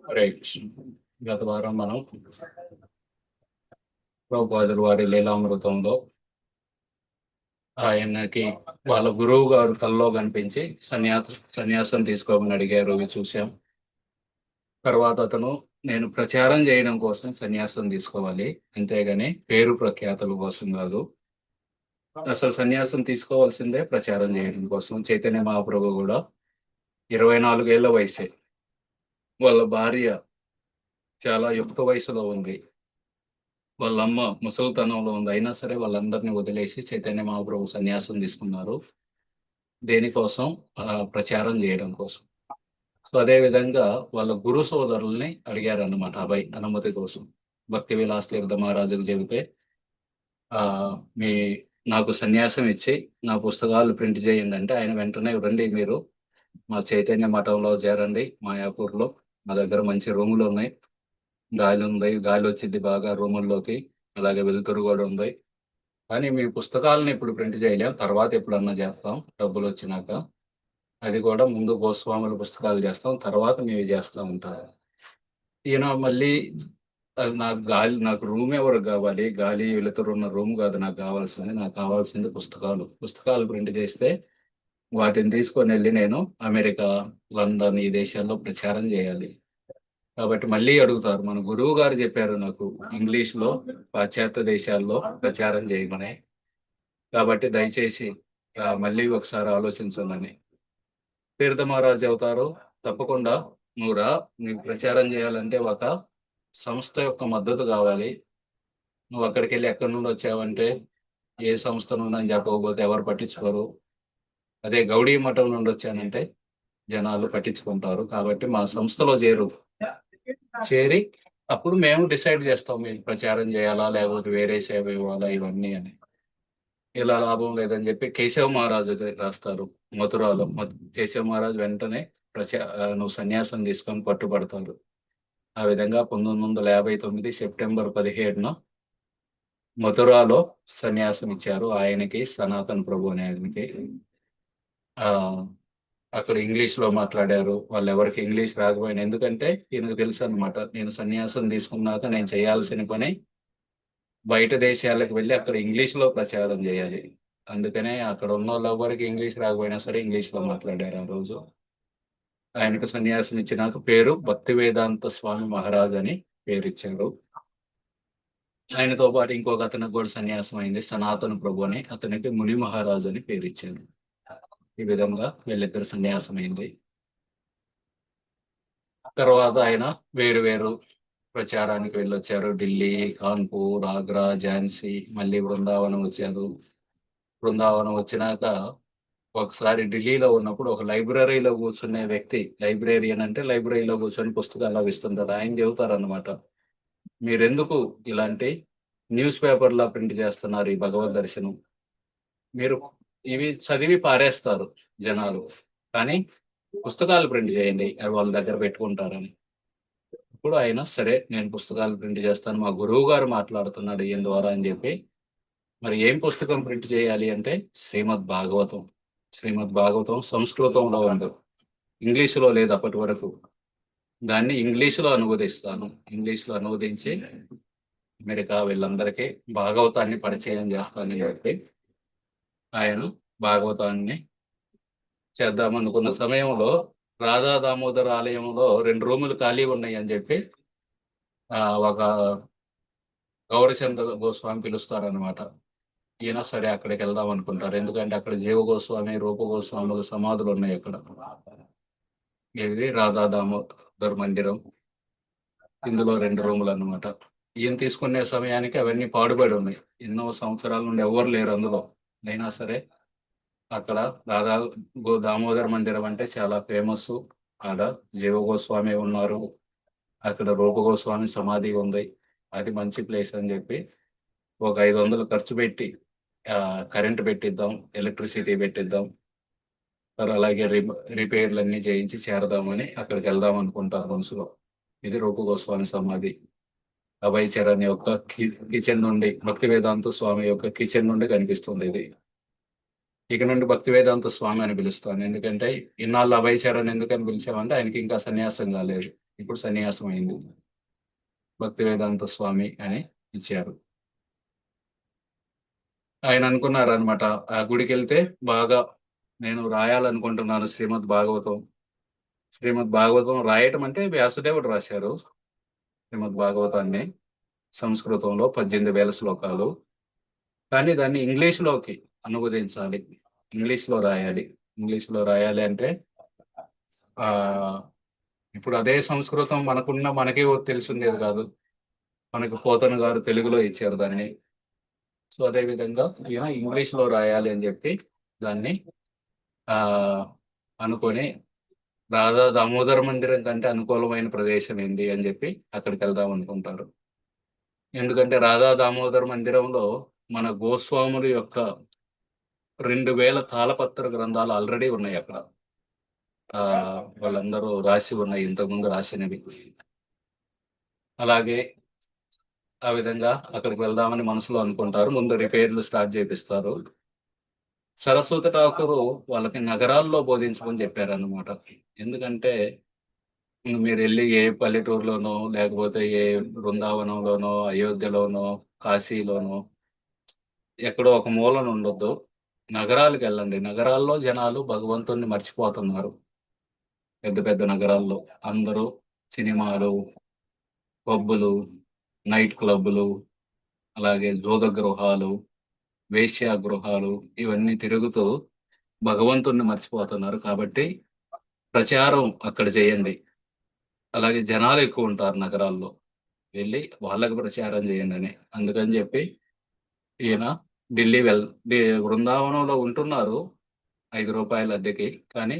హరే కృష్ణ. గత వారం మనం ప్రభుపాదుల వారి లీలామృతంలో ఆయనకి వాళ్ళ గురువు గారు కల్లో కనిపించి సన్యాసం తీసుకోమని అడిగారు, ఇవి చూసాం. తర్వాత అతను నేను ప్రచారం చేయడం కోసం సన్యాసం తీసుకోవాలి, అంతేగాని పేరు ప్రఖ్యాతుల కోసం కాదు. అసలు సన్యాసం తీసుకోవాల్సిందే ప్రచారం చేయడం కోసం. చైతన్య మహాప్రభు కూడా 24 ఏళ్ల వయసే. వాళ్ళ భార్య చాలా యుక్త వయసులో ఉంది, వాళ్ళమ్మ ముసలితనంలో ఉంది. అయినా సరే వాళ్ళందరినీ వదిలేసి చైతన్య మహాప్రభు సన్యాసం తీసుకున్నారు. దేనికోసం? ప్రచారం చేయడం కోసం. సో అదే విధంగా వాళ్ళ గురు సోదరుల్ని అడిగారు అన్నమాట అభయ్ అనుమతి కోసం. భక్తి విలాస్ తీర్థ మహారాజుకు చెబితే మీ నాకు సన్యాసం ఇచ్చి నా పుస్తకాలు ప్రింట్ చేయండి అంటే, ఆయన వెంటనే రండి, మీరు మా చైతన్య మఠంలో చేరండి, మాయాపూర్లో మా దగ్గర మంచి రూములు ఉన్నాయి, గాలి ఉంది, గాలి వచ్చింది బాగా రూముల్లోకి, అలాగే వెలుతురు కూడా ఉంది. కానీ మీ పుస్తకాలను ఇప్పుడు ప్రింట్ చేయలేం, తర్వాత ఎప్పుడన్నా చేస్తాం డబ్బులు వచ్చినాక. అది కూడా ముందు గోస్వాముల పుస్తకాలు చేస్తాం, తర్వాత మీరు చేస్తూ ఉంటారు. ఈయన మళ్ళీ నాకు రూమ్ ఎవరికి కావాలి? గాలి వెలుతురు ఉన్న రూమ్ కాదు నాకు కావాల్సింది. నాకు కావాల్సింది పుస్తకాలు ప్రింట్ చేస్తే వాటిని తీసుకొని వెళ్ళి నేను అమెరికా, లండన్, ఈ దేశాల్లో ప్రచారం చేయాలి. కాబట్టి మళ్ళీ అడుగుతారు, మన గురువు గారు చెప్పారు నాకు ఇంగ్లీష్లో పాశ్చాత్య దేశాల్లో ప్రచారం చేయమని, కాబట్టి దయచేసి మళ్ళీ ఒకసారి ఆలోచించమని. తీర్థ మహారాజ్ అవుతారు, తప్పకుండా నువ్వు రా, నీకు ప్రచారం చేయాలంటే ఒక సంస్థ యొక్క మద్దతు కావాలి. నువ్వు అక్కడికి వెళ్ళి ఎక్కడి నుండి వచ్చావంటే ఏ సంస్థ నుండి అని చెప్పకపోతే ఎవరు పట్టించుకోరు. అదే గౌడీ మఠం నుండి వచ్చానంటే జనాలు పట్టించుకుంటారు. కాబట్టి మా సంస్థలో చేరి అప్పుడు మేము డిసైడ్ చేస్తాం మీకు ప్రచారం చేయాలా లేకపోతే వేరే సేవ ఇవ్వాలా, ఇవన్నీ అని. ఇలా లాభం లేదని చెప్పి కేశవ మహారాజు రాస్తారు మథురాలో. కేశవ మహారాజు వెంటనే నువ్వు సన్యాసం తీసుకొని పట్టుబడతాడు. ఆ విధంగా 1959 సెప్టెంబర్ 17న మథురాలో సన్యాసం ఇచ్చారు ఆయనకి, సనాతన్ ప్రభు అనే ఆయనకి. అక్కడ ఇంగ్లీష్లో మాట్లాడారు. వాళ్ళు ఎవరికి ఇంగ్లీష్ రాకపోయినా, ఎందుకంటే ఈయనకు తెలుసు అనమాట, నేను సన్యాసం తీసుకున్నాక నేను చేయాల్సిన పని బయట దేశాలకు వెళ్ళి అక్కడ ఇంగ్లీష్లో ప్రచారం చేయాలి. అందుకనే అక్కడ ఉన్న వాళ్ళు ఎవరికి ఇంగ్లీష్ రాకపోయినా సరే ఇంగ్లీష్లో మాట్లాడారు ఆ రోజు. ఆయనకు సన్యాసం ఇచ్చినాక పేరు భక్తి వేదాంత స్వామి మహారాజ్ అని పేరు ఇచ్చారు. ఆయనతో పాటు ఇంకొక అతనికి కూడా సన్యాసం అయింది, సనాతన ప్రభు అని. అతనికి ముని మహారాజ్ అని పేరు ఇచ్చారు. ఈ విధంగా వీళ్ళిద్దరు సన్యాసం అయింది. తర్వాత ఆయన వేరు వేరు ప్రచారానికి వెళ్ళొచ్చారు. ఢిల్లీ, కాన్పూర్, ఆగ్రా, ఝాన్సీ, మళ్ళీ బృందావనం వచ్చారు. బృందావనం వచ్చినాక ఒకసారి ఢిల్లీలో ఉన్నప్పుడు ఒక లైబ్రరీలో కూర్చునే వ్యక్తి, లైబ్రేరియన్ అంటే లైబ్రరీలో కూర్చొని పుస్తకాలు అవిస్తుంటారు, ఆయన చెబుతారు అనమాట, మీరెందుకు ఇలాంటి న్యూస్ పేపర్లా ప్రింట్ చేస్తున్నారు? ఈ భగవద్ దర్శనం మీరు ఇవి చదివి పారేస్తారు జనాలు, కానీ పుస్తకాలు ప్రింట్ చేయండి, అవి వాళ్ళ దగ్గర పెట్టుకుంటారని. ఇప్పుడు ఆయన సరే నేను పుస్తకాలు ప్రింట్ చేస్తాను, మా గురువు గారు మాట్లాడుతున్నాడు ఈయన ద్వారా అని చెప్పి, మరి ఏం పుస్తకం ప్రింట్ చేయాలి అంటే శ్రీమద్ భాగవతం సంస్కృతంలో ఉంది, ఇంగ్లీషులో లేదు అప్పటి వరకు. దాన్ని ఇంగ్లీషులో అనువదిస్తాను, ఇంగ్లీషులో అనువదించి అమెరికా వీళ్ళందరికీ భాగవతాన్ని పరిచయం చేస్తానని చెప్పి ఆయన భాగవతాన్ని చేద్దామనుకున్న సమయంలో రాధా దామోదర్ ఆలయంలో 2 రూములు ఖాళీ ఉన్నాయి అని చెప్పి ఒక గౌరచంద్ర గోస్వామి పిలుస్తారనమాట. ఈయన సరే అక్కడికి వెళ్దాం అనుకుంటారు, ఎందుకంటే అక్కడ జీవ గోస్వామి, రూప గోస్వాముల సమాధులు ఉన్నాయి అక్కడ. ఇది రాధా దామోదర్ మందిరం, ఇందులో 2 రూములు అన్నమాట. ఈయన తీసుకునే సమయానికి అవన్నీ పాడుబడి ఉన్నాయి, ఎన్నో సంవత్సరాల నుండి ఎవరు లేరు అందులో. అయినా సరే అక్కడ రాధా దామోదర్ మందిరం అంటే చాలా ఫేమస్. ఆడ జీవ గోస్వామి ఉన్నారు, అక్కడ రూప గోస్వామి సమాధి ఉంది, అది మంచి ప్లేస్ అని చెప్పి ఒక 500 ఖర్చు పెట్టి కరెంట్ పెట్టిద్దాం, ఎలక్ట్రిసిటీ పెట్టిద్దాం, అలాగే రిపేర్లు అన్ని చేయించి చేరదామని అక్కడికి వెళ్దాం అనుకుంటారు మనసులో. ఇది రూప గోస్వామి సమాధి. అభయ్ చరణ్ యొక్క కిచెన్ నుండి, భక్తి వేదాంత స్వామి యొక్క కిచెన్ నుండి కనిపిస్తుంది ఇది. ఇక నుండి భక్తి వేదాంత స్వామి అని పిలుస్తాను. ఎందుకంటే ఇన్నాళ్ళు అభయ్ చరణ్ ఎందుకని పిలిచామంటే ఆయనకి ఇంకా సన్యాసం కాలేదు. ఇప్పుడు సన్యాసం అయింది. భక్తి వేదాంత స్వామి అని ఇచ్చారు. ఆయన అనుకున్నారనమాట, ఆ గుడికి వెళ్తే బాగా నేను రాయాలనుకుంటున్నాను శ్రీమద్ భాగవతం. శ్రీమద్ భాగవతం రాయటం అంటే వ్యాసదేవుడు రాశారు శ్రీమద్ భాగవతాన్ని సంస్కృతంలో 18,000 శ్లోకాలు. కానీ దాన్ని ఇంగ్లీష్లోకి అనువదించాలి, ఇంగ్లీష్లో రాయాలి. ఇంగ్లీష్లో రాయాలి అంటే ఆ ఇప్పుడు అదే సంస్కృతం మనకే తెలిసిండేది కాదు. మనకు పోతన గారు తెలుగులో ఇచ్చారు దాన్ని. సో అదే విధంగా ఈయన ఇంగ్లీష్లో రాయాలి అని చెప్పి దాన్ని ఆ అనుకొని రాధా దామోదర మందిరం కంటే అనుకూలమైన ప్రదేశం ఏంటి అని చెప్పి అక్కడికి వెళ్దాం అనుకుంటారు. ఎందుకంటే రాధా దామోదర మందిరంలో మన గోస్వాముల యొక్క 2,000 తాళపత్ర గ్రంథాలు ఆల్రెడీ ఉన్నాయి అక్కడ. ఆ వాళ్ళందరూ రాసి ఉన్నాయి, ఇంతకుముందు రాసినవి. అలాగే ఆ విధంగా అక్కడికి వెళ్దామని మనసులో అనుకుంటారు. ముందు రిపేర్లు స్టార్ట్ చేపిస్తారు. సరస్వతి ఠాకూర్ వాళ్ళకి నగరాల్లో బోధించమని చెప్పారన్నమాట. ఎందుకంటే మీరు వెళ్ళి ఏ పల్లెటూరులోనో లేకపోతే ఏ బృందావనంలోనో అయోధ్యలోనో కాశీలోనో ఎక్కడో ఒక మూలన ఉండొద్దు, నగరాలకు వెళ్ళండి. నగరాల్లో జనాలు భగవంతుణ్ణి మర్చిపోతున్నారు. పెద్ద పెద్ద నగరాల్లో అందరూ సినిమాలు, పబ్బులు, నైట్ క్లబ్బులు, అలాగే జూద గృహాలు, వేశ్యా గృహాలు ఇవన్నీ తిరుగుతూ భగవంతుణ్ణి మర్చిపోతున్నారు. కాబట్టి ప్రచారం అక్కడ చేయండి. అలాగే జనాలు ఎక్కువ ఉంటారు నగరాల్లో, వెళ్ళి వాళ్ళకి ప్రచారం చేయండి అని. అందుకని చెప్పి ఈయన ఢిల్లీ బృందావనంలో ఉంటున్నారు ₹5 అద్దెకి. కానీ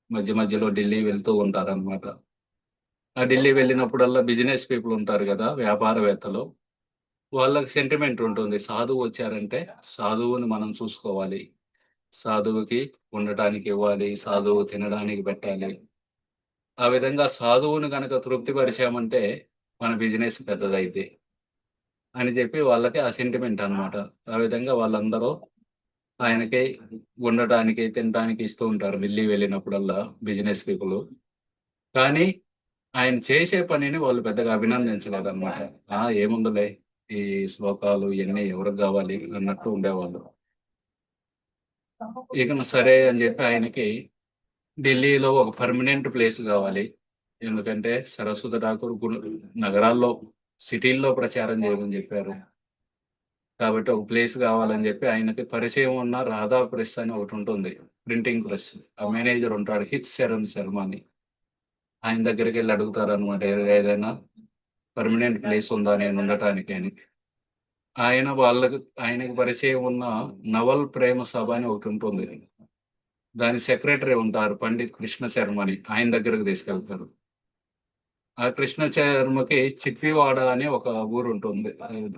మధ్య మధ్యలో ఢిల్లీ వెళ్తూ ఉంటారన్నమాట. ఆ ఢిల్లీ వెళ్ళినప్పుడల్లా బిజినెస్ పీపుల్ ఉంటారు కదా, వ్యాపారవేత్తలు. వాళ్ళకి సెంటిమెంట్ ఉంటుంది. సాధువు వచ్చారంటే సాధువుని మనం చూసుకోవాలి, సాధువుకి ఉండటానికి ఇవ్వాలి, సాధువు తినడానికి పెట్టాలి. ఆ విధంగా సాధువుని గనక తృప్తి పరిచామంటే మన బిజినెస్ పెద్దదైద్ది అని చెప్పి వాళ్ళకి ఆ సెంటిమెంట్ అన్నమాట. ఆ విధంగా వాళ్ళందరూ ఆయనకి ఉండటానికి, తినటానికి ఇస్తూ ఉంటారు ఢిల్లీ వెళ్ళినప్పుడల్లా బిజినెస్ పీపుల్. కానీ ఆయన చేసే పనిని వాళ్ళు పెద్దగా అభినందించలేదన్నమాట. ఏముందిలే ఈ శ్లోకాలు ఇయన్నీ ఎవరికి గావాలి అన్నట్టు ఉండేవాళ్ళు. ఇక సరే అని చెప్పి ఆయనకి ఢిల్లీలో ఒక పర్మనెంట్ ప్లేస్ కావాలి. ఎందుకంటే సరస్వతి ఠాకూర్ నగరాల్లో, సిటీల్లో ప్రచారం చేయమని చెప్పారు. కాబట్టి ఒక ప్లేస్ కావాలని చెప్పి ఆయనకి పరిచయం ఉన్న రాధా ప్రెస్ అని ఒకటి ఉంటుంది, ప్రింటింగ్ ప్రెస్. ఆ మేనేజర్ ఉంటాడు, హిత్ శరణ్ శర్మ అని. ఆయన దగ్గరికి వెళ్ళి అడుగుతారు అనమాట, ఏదైనా పర్మనెంట్ ప్లేస్ ఉందా నేను ఉండటానికి అని. ఆయనకి పరిచయం ఉన్న నవల్ ప్రేమ సభ అని ఒకటి ఉంటుంది. దాని సెక్రటరీ ఉంటారు పండిత్ కృష్ణ శర్మ అని. ఆయన దగ్గరకు తీసుకెళ్తారు. ఆ కృష్ణ శర్మకి చిప్పివాడ అని ఒక ఊరు ఉంటుంది.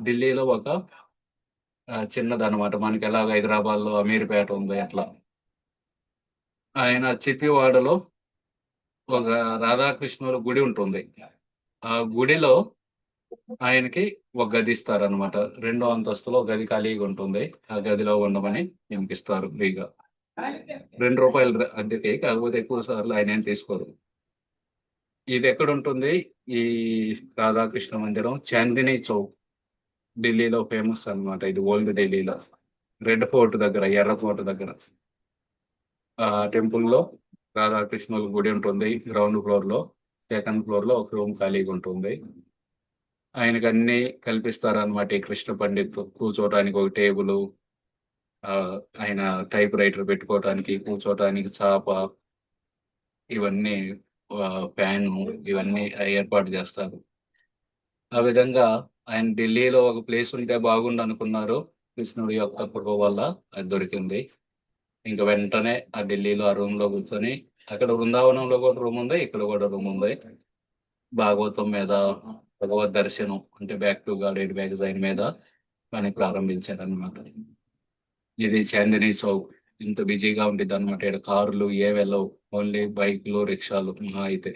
ఢిల్లీలో ఒక చిన్నదనమాట. మనకి ఎలాగ హైదరాబాద్ లో అమీర్పేట ఉంది అట్లా. ఆయన చిప్పివాడలో ఒక రాధాకృష్ణుల గుడి ఉంటుంది. ఆ గుడిలో ఆయనకి ఒక గది ఇస్తారనమాట. 2వ అంతస్తులో ఒక గది ఖాళీగా ఉంటుంది. ఆ గదిలో ఉండమని పంపిస్తారు ఫ్రీగా. ₹2 అద్దెకి. కాకపోతే ఎక్కువ సార్లు ఆయన ఏం తీసుకోరు. ఇది ఎక్కడ ఉంటుంది? ఈ రాధాకృష్ణ మందిరం చాందినీ చౌక్, ఢిల్లీలో ఫేమస్ అన్నమాట. ఇది ఓల్డ్ ఢిల్లీలో రెడ్ ఫోర్ట్ దగ్గర, ఎర్ర ఫోర్ట్ దగ్గర. ఆ టెంపుల్లో రాధాకృష్ణుల గుడి ఉంటుంది. గ్రౌండ్ ఫ్లోర్ లో, సెకండ్ ఫ్లోర్ లో ఒక రూమ్ ఖాళీగా ఉంటుంది. ఆయనకి అన్ని కల్పిస్తారన్నమాట. ఈ కృష్ణ పండిత్ కూర్చోటానికి ఒక టేబుల్, ఆయన టైప్ రైటర్ పెట్టుకోవటానికి, కూర్చోటానికి చాప, ఇవన్నీ ఫ్యాను, ఇవన్నీ ఏర్పాటు చేస్తారు. ఆ విధంగా ఆయన ఢిల్లీలో ఒక ప్లేస్ ఉంటే బాగుండు అనుకున్నారు. కృష్ణుడి యొక్క కృప వల్ల అది దొరికింది. ఇంకా వెంటనే ఆ ఢిల్లీలో ఆ రూమ్ లో కూర్చొని, అక్కడ బృందావనంలో కూడా రూమ్ ఉంది, ఇక్కడ కూడా రూమ్ ఉంది. భాగవతం మీద, భగవద్ దర్శనం అంటే బ్యాక్ టు గాడ్ మ్యాగజైన్ మీద పని ప్రారంభించారనమాట. ఇది చాందినీ చౌక్. ఇంత బిజీగా ఉంటుంది అనమాట. ఇక్కడ కార్లు ఏ వెళ్ళవు, ఓన్లీ బైక్లు, రిక్షాలు మహా అయితే.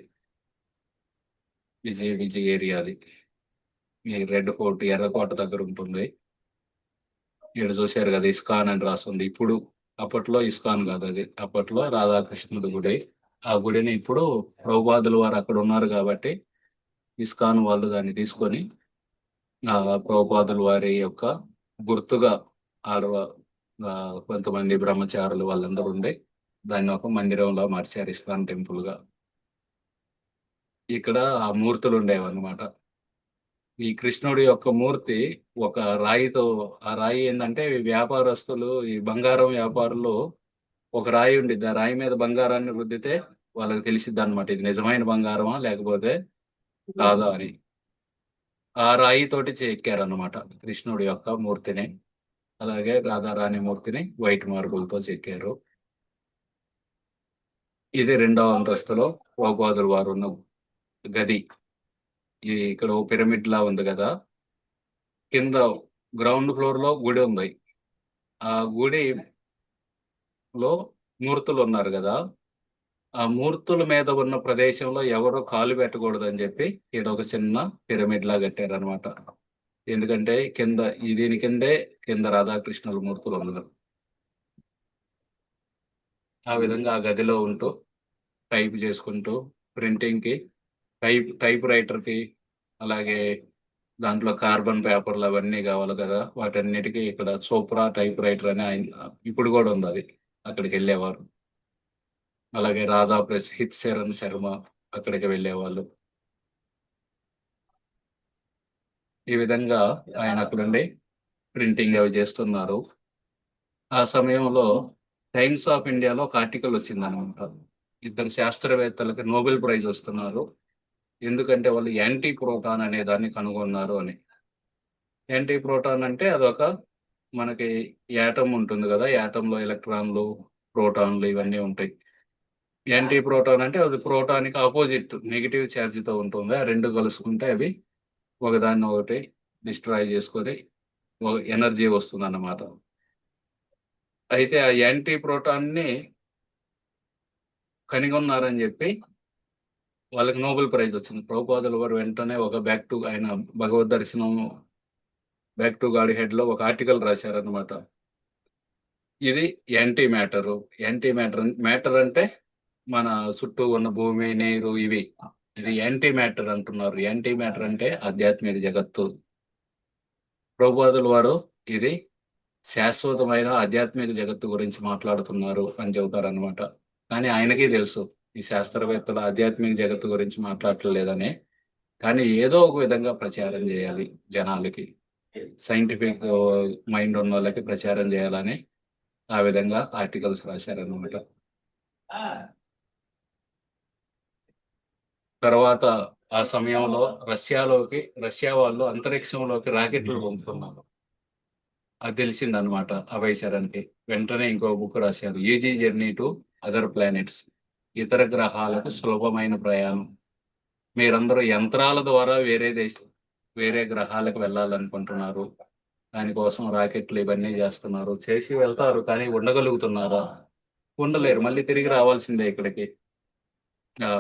బిజీ బిజీ ఏరియా అది. ఈ రెడ్ ఫోర్ట్, ఎర్రకోట దగ్గర ఉంటుంది. ఇక్కడ చూశారు కదా, ఇస్కాన్ అని రాస్తుంది. ఇప్పుడు అప్పట్లో ఇస్కాన్ కాదు అది, అప్పట్లో రాధాకృష్ణుడి గుడి. ఆ గుడిని ఇప్పుడు ప్రభుపాదుల వారు అక్కడ ఉన్నారు కాబట్టి ఇస్కాన్ వాళ్ళు దాన్ని తీసుకొని ప్రభుపాదుల వారి యొక్క గుర్తుగా ఆడవ కొంతమంది బ్రహ్మచారులు వాళ్ళందరూ ఉండి దాన్ని ఒక మందిరంలో మార్చారు, ఇస్కాన్ టెంపుల్ గా. ఇక్కడ ఆ మూర్తులు ఉండేవన్నమాట. ఈ కృష్ణుడి యొక్క మూర్తి ఒక రాయితో, ఆ రాయి ఏంటంటే వ్యాపారస్తులు, ఈ బంగారం వ్యాపారులు, ఒక రాయి ఉండిద్ది, ఆ రాయి మీద బంగారాన్ని రుద్దితే వాళ్ళకి తెలిసిద్ది అనమాట ఇది నిజమైన బంగారమా లేకపోతే కాదా అని. ఆ రాయి తోటి చెక్కారన్నమాట కృష్ణుడి యొక్క మూర్తిని. అలాగే రాధారాణి మూర్తిని వైట్ మార్బుల్ తో చెక్కారు. ఇది రెండవ అంతస్తులో ప్రభుపాదుల వారు ఉన్న గది. ఇక్కడ ఓ పిరమిడ్ లా ఉంది కదా. కింద గ్రౌండ్ ఫ్లోర్ లో గుడి ఉంది. ఆ గుడిలో మూర్తులు ఉన్నారు కదా. ఆ మూర్తుల మీద ఉన్న ప్రదేశంలో ఎవరు కాలు పెట్టకూడదని చెప్పి ఇక్కడ ఒక చిన్న పిరమిడ్ లా కట్టారనమాట. ఎందుకంటే కింద దీని కిందే కింద రాధాకృష్ణుల మూర్తులు ఉన్నారు. ఆ విధంగా ఆ గదిలో ఉంటూ టైప్ చేసుకుంటూ ప్రింటింగ్ కి, టైప్ రైటర్ కి, అలాగే దాంట్లో కార్బన్ పేపర్లు అవన్నీ కావాలి కదా, వాటన్నిటికీ ఇక్కడ సూప్రా టైప్ రైటర్ అని ఇప్పుడు కూడా ఉంది అది, అక్కడికి వెళ్ళేవారు. అలాగే రాధా ప్రెస్ హిత్ శరణ్ శర్మ అక్కడికి వెళ్ళేవాళ్ళు. ఈ విధంగా ఆయన అక్కడుండి ప్రింటింగ్ అవి చేస్తున్నారు. ఆ సమయంలో టైమ్స్ ఆఫ్ ఇండియాలో ఒక ఆర్టికల్ వచ్చిందనమాట. ఇద్దరు శాస్త్రవేత్తలకి నోబెల్ ప్రైజ్ వస్తున్నారు, ఎందుకంటే వాళ్ళు యాంటీ ప్రోటాన్ అనే దాన్ని కనుగొన్నారు అని. యాంటీ ప్రోటాన్ అంటే అదొక మనకి యాటమ్ ఉంటుంది కదా, యాటంలో ఎలక్ట్రాన్లు, ప్రోటాన్లు ఇవన్నీ ఉంటాయి. యాంటీ ప్రోటాన్ అంటే అది ప్రోటాన్కి ఆపోజిట్ నెగిటివ్ ఛార్జ్ తో ఉంటుంది. ఆ రెండు కలుసుకుంటే అవి ఒకదాన్ని ఒకటి డిస్ట్రాయ్ చేసుకొని ఎనర్జీ వస్తుంది అన్నమాట. అయితే ఆ యాంటీ ప్రోటాన్ ని కనుగొన్నారని చెప్పి వాళ్ళకి నోబెల్ ప్రైజ్ వచ్చింది. ప్రభుపాదుల వారు వెంటనే ఒక ఆయన భగవద్ దర్శనం బ్యాక్ టు గాడ్ హెడ్ లో ఒక ఆర్టికల్ రాశారనమాట. ఇది యాంటీ మ్యాటర్. మ్యాటర్ అంటే మన చుట్టూ ఉన్న భూమి, నీరు, ఇవి. ఇది యాంటీ మ్యాటర్ అంటున్నారు. యాంటీ మ్యాటర్ అంటే ఆధ్యాత్మిక జగత్తు. ప్రభుపాదుల వారు ఇది శాశ్వతమైన ఆధ్యాత్మిక జగత్తు గురించి మాట్లాడుతున్నారు అని చెబుతారు అనమాట. కానీ ఆయనకి తెలుసు ఈ శాస్త్రవేత్తలు ఆధ్యాత్మిక జగత్తు గురించి మాట్లాడలేదని. కానీ ఏదో ఒక విధంగా ప్రచారం చేయాలి జనాలకి, సైంటిఫిక్ మైండ్ ఉన్న వాళ్ళకి ప్రచారం చేయాలని ఆ విధంగా ఆర్టికల్స్ రాశారనమాట. తర్వాత ఆ సమయంలో రష్యా వాళ్ళు అంతరిక్షంలోకి రాకెట్లు పంపుతున్నారు. అది తెలిసిందనమాట అభయ్ చరణ్కి. వెంటనే ఇంకో బుక్ రాశారు, easy journey to other planets, ఇతర గ్రహాలకు సులభమైన ప్రయాణం. మీరందరూ యంత్రాల ద్వారా వేరే గ్రహాలకు వెళ్ళాలనుకుంటున్నారు, దానికోసం రాకెట్లు ఇవన్నీ చేస్తున్నారు, చేసి వెళ్తారు, కానీ ఉండగలుగుతున్నారా? ఉండలేరు, మళ్ళీ తిరిగి రావాల్సిందే ఇక్కడికి. ఆ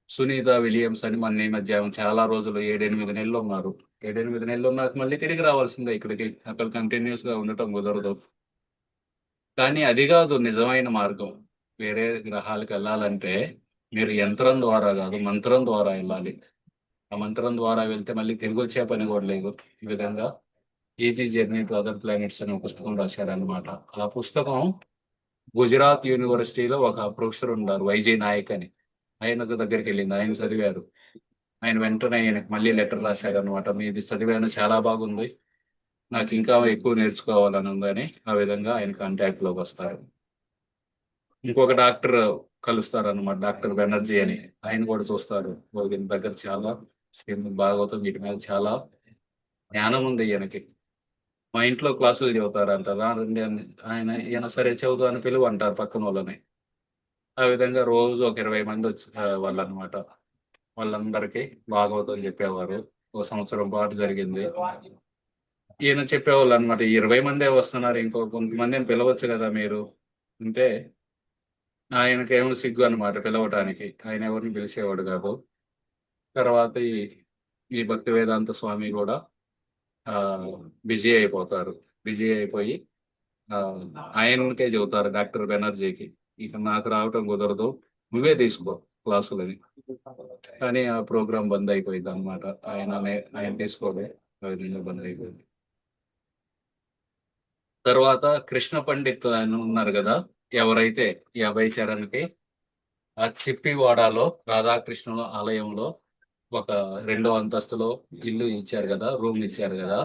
సునీత విలియమ్స్ అని మన ఈ మధ్య చాలా రోజులు 7-8 నెలలు ఉన్నారు. 7-8 నెలలు ఉన్నాక మళ్ళీ తిరిగి రావాల్సిందే ఇక్కడికి. అక్కడ కంటిన్యూస్ గా ఉండటం కుదరదు. కానీ అది కాదు నిజమైన మార్గం. వేరే గ్రహాలకు వెళ్ళాలంటే మీరు యంత్రం ద్వారా కాదు, మంత్రం ద్వారా వెళ్ళాలి. ఆ మంత్రం ద్వారా వెళ్తే మళ్ళీ తిరిగి వచ్చే పని కూడా లేదు. ఈ విధంగా easy journey to other planets అనే ఒక పుస్తకం రాశారనమాట. ఆ పుస్తకం గుజరాత్ యూనివర్సిటీలో ఒక ప్రొఫెసర్ ఉన్నారు, వైజీ నాయక్ అని. ఆయనకు దగ్గరికి వెళ్ళింది, ఆయన చదివారు. ఆయన వెంటనే ఆయనకు మళ్ళీ లెటర్ రాశారు అనమాట, మీది చదివాను, చాలా బాగుంది, నాకు ఇంకా ఎక్కువ నేర్చుకోవాలని ఉందని. ఆ విధంగా ఆయన కాంటాక్ట్ లోకి వస్తారు. ఇంకొక డాక్టర్ కలుస్తారు అనమాట, డాక్టర్ బెనర్జీ అని. ఆయన కూడా చూస్తారు, ఈయన దగ్గర చాలా భాగవతం వీటి మీద చాలా జ్ఞానం ఉంది ఈయనకి. మా ఇంట్లో క్లాసులు చెబుతారంట, రండి అని. ఈయన సరే చదువు అని పిలువ అంటారు పక్కన వాళ్ళని. ఆ విధంగా రోజు ఒక 20 మంది వచ్చి వాళ్ళు అనమాట. వాళ్ళందరికీ భాగవతం చెప్పేవారు. ఒక సంవత్సరం పాటు జరిగింది. ఈయన చెప్పేవాళ్ళు అనమాట, 20 మందే వస్తున్నారు, ఇంకో కొంతమందిని పిలవచ్చు కదా మీరు అంటే, ఆయనకేమో సిగ్గు అనమాట పిలవటానికి. ఆయన ఎవరిని పిలిచేవాడు కాదు. తర్వాత ఈ భక్తి వేదాంత స్వామి కూడా బిజీ అయిపోతారు. బిజీ అయిపోయి ఆ, ఆయనకే చెబుతారు డాక్టర్ బెనర్జీకి, ఇక నాకు రావటం కుదరదు, నువ్వే తీసుకో క్లాసులని. కానీ ఆ ప్రోగ్రాం బంద్ అయిపోయింది అనమాట. ఆయన తీసుకోవడం ఆ విధంగా బంద్ అయిపోయింది. తర్వాత కృష్ణ పండిత్ అని ఉన్నారు కదా, ఎవరైతే ఈ అభయ్ చరణ్కి ఆ చిప్పివాడాలో రాధాకృష్ణుల ఆలయంలో ఒక 2వ అంతస్తులో ఇల్లు ఇచ్చారు కదా, రూమ్ ఇచ్చారు కదా,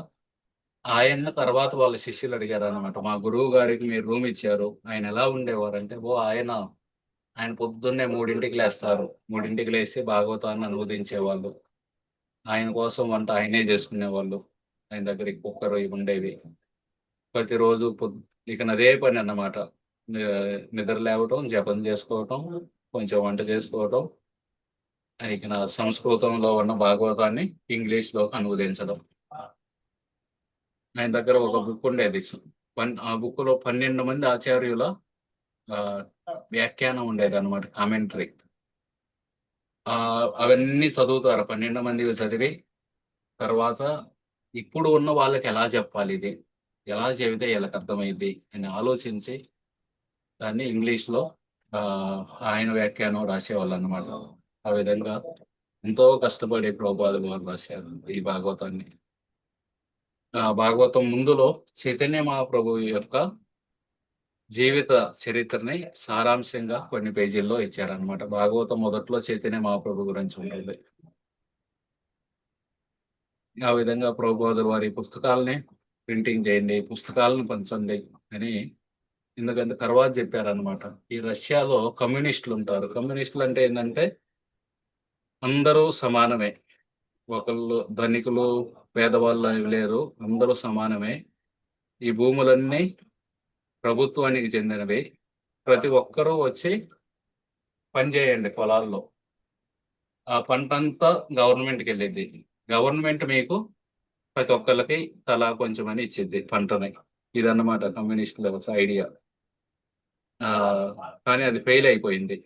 ఆయన తర్వాత వాళ్ళ శిష్యులు అడిగారు అనమాట, మా గురువు గారికి మీరు రూమ్ ఇచ్చారు, ఆయన ఎలా ఉండేవారంటే, ఆయన ఆయన పొద్దున్నే 3ంటికి లేస్తారు, 3ంటికి లేచి భాగవతాన్ని అనువదించేవాళ్ళు, ఆయన కోసం వంట ఆయనే చేసుకునేవాళ్ళు, ఆయన దగ్గర కుక్కర్ ఇవి ఉండేవి. ప్రతిరోజు ఇక అదే పని అన్నమాట. నిద్ర లేవటం, జపం చేసుకోవటం, కొంచెం వంట చేసుకోవటం, ఇక నా సంస్కృతంలో ఉన్న భాగవతాన్ని ఇంగ్లీష్లో అనువదించడం. ఆయన దగ్గర ఒక బుక్ ఉండేది. ఆ బుక్ లో 12 మంది ఆచార్యుల ఆ, వ్యాఖ్యానం ఉండేది అనమాట, కామెంటరీ. అవన్నీ చదువుతారు, 12 మంది చదివి తర్వాత ఇప్పుడు ఉన్న వాళ్ళకి ఎలా చెప్పాలి, ఇది ఎలా చెబితే వీళ్ళకి అర్థమైంది అని ఆలోచించి దాన్ని ఇంగ్లీష్లో ఆ, ఆయన వ్యాఖ్యానం రాసేవాళ్ళు అనమాట. ఆ విధంగా ఎంతో కష్టపడి ప్రభుపాదులు వారు రాశారు ఈ భాగవతాన్ని. భాగవతం ముందులో చైతన్య మహాప్రభు యొక్క జీవిత చరిత్రని సారాంశంగా కొన్ని పేజీల్లో ఇచ్చారనమాట. భాగవతం మొదట్లో చైతన్య మహాప్రభు గురించి ఉంటుంది. ఆ విధంగా ప్రభుపాదులు వారి పుస్తకాలని ప్రింటింగ్ చేయండి, పుస్తకాలను పంచండి అని, ఎందుకంటే తర్వాత చెప్పారనమాట. ఈ రష్యాలో కమ్యూనిస్టులు ఉంటారు. కమ్యూనిస్టులు అంటే ఏంటంటే అందరూ సమానమే, ఒకళ్ళు ధనికులు పేదవాళ్ళు అని లేరు, అందరూ సమానమే, ఈ భూములన్నీ ప్రభుత్వానికి చెందినవి, ప్రతి ఒక్కరూ వచ్చి పనిచేయండి పొలాల్లో, ఆ పంట అంతా గవర్నమెంట్కి వెళ్ళిద్ది, గవర్నమెంట్ మీకు ప్రతి ఒక్కళ్ళకి తలా కొంచెం అని ఇచ్చిద్ది పంటని. ఇదన్నమాట కమ్యూనిస్టుల ఒక ఐడియా. ఆ, కానీ అది ఫెయిల్ అయిపోయింది.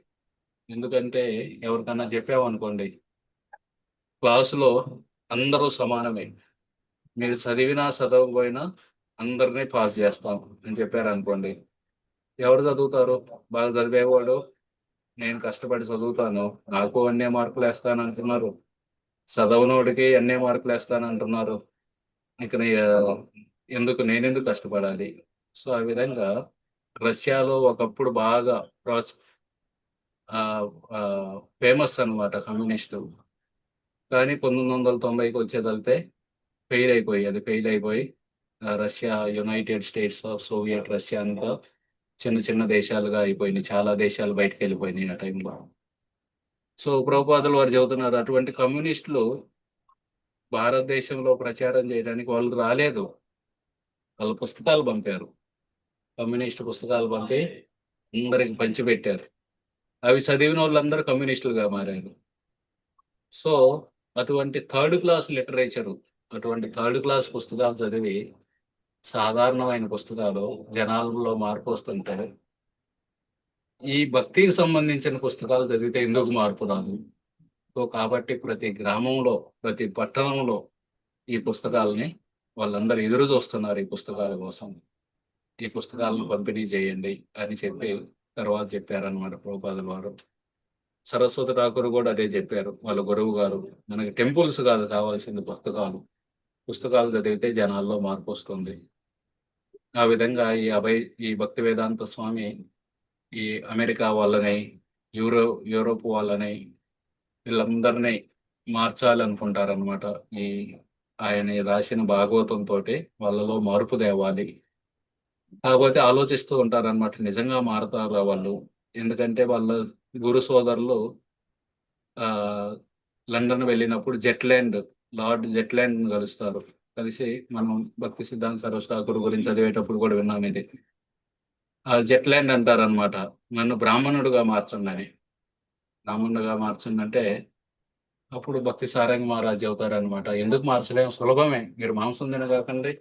ఎందుకంటే ఎవరికన్నా చెప్పామనుకోండి, క్లాసులో అందరూ సమానమే, మీరు చదివినా చదవకపోయినా అందరినీ పాస్ చేస్తాం అని చెప్పారనుకోండి, ఎవరు చదువుతారు? బాగా చదివేవాడు, నేను కష్టపడి చదువుతాను, నాకు అన్నే మార్కులు వేస్తాను అంటున్నారు, చదవనోడికి అన్నే మార్కులు వేస్తాను అంటున్నారు, ఇక నేనెందుకు కష్టపడాలి? సో ఆ విధంగా రష్యాలో ఒకప్పుడు బాగా ఫేమస్ అన్నమాట కమ్యూనిస్టు. కానీ 1990కి వచ్చేదలితే ఫెయిల్ అయిపోయి Russia, United states of Soviet Russia అంతా చిన్న చిన్న దేశాలుగా అయిపోయినాయి, చాలా దేశాలు బయటకు వెళ్ళిపోయినాయి ఆ టైంలో. సో ప్రభుపాదులు వారు చెబుతున్నారు, అటువంటి కమ్యూనిస్టులు భారతదేశంలో ప్రచారం చేయడానికి వాళ్ళు రాలేదు, వాళ్ళ పుస్తకాలు పంపారు, కమ్యూనిస్ట్ పుస్తకాలు పంపి అందరికి పంచిపెట్టారు, అవి చదివిన వాళ్ళందరూ కమ్యూనిస్టులుగా మారారు. సో అటువంటి థర్డ్ క్లాస్ లిటరేచరు, అటువంటి థర్డ్ క్లాస్ పుస్తకాలు చదివి సాధారణమైన పుస్తకాలు జనాల్లో మార్పు వస్తుంటే, ఈ భక్తికి సంబంధించిన పుస్తకాలు చదివితే ఎందుకు మార్పు రాదు? సో కాబట్టి ప్రతి గ్రామంలో, ప్రతి పట్టణంలో ఈ పుస్తకాలని వాళ్ళందరూ ఎదురు చూస్తున్నారు, ఈ పుస్తకాల కోసం, ఈ పుస్తకాలను పంపిణీ చేయండి అని చెప్పి తర్వాత చెప్పారనమాట ప్రభుపాదుల వారు. సరస్వతి ఠాకూర్ కూడా అదే చెప్పారు, వాళ్ళ గురువు గారు, మనకి టెంపుల్స్ కాదు కావాల్సింది, పుస్తకాలు, పుస్తకాలు చదివితే జనాల్లో మార్పు వస్తుంది. ఆ విధంగా ఈ భక్తి వేదాంత స్వామి ఈ అమెరికా వాళ్ళని, యూరోప్ వాళ్ళని, వీళ్ళందరినీ మార్చాలనుకుంటారనమాట. ఈ ఆయన రాసిన భాగవతంతో వాళ్ళలో మార్పు తేవాలి. కాకపోతే ఆలోచిస్తూ ఉంటారనమాట, నిజంగా మారతారా వాళ్ళు? ఎందుకంటే వాళ్ళ గురు సోదరులు ఆ లండన్ వెళ్ళినప్పుడు లార్డ్ జెట్లాండ్ కలుస్తారు. కలిసి మనం భక్తి సిద్ధాంత సరస్వతి ఠాకూర్ గురించి చదివేటప్పుడు కూడా విన్నాం ఇది. ఆ జెట్లాండ్ అంటారనమాట, నన్ను బ్రాహ్మణుడుగా మార్చండి. బ్రాహ్మణుడుగా మార్చండి అంటే అప్పుడు భక్తి సారంగ మహారాజ్ చెబుతారనమాట, ఎందుకు మార్చలేం, సులభమే, మీరు మాంసం తినగాకండి,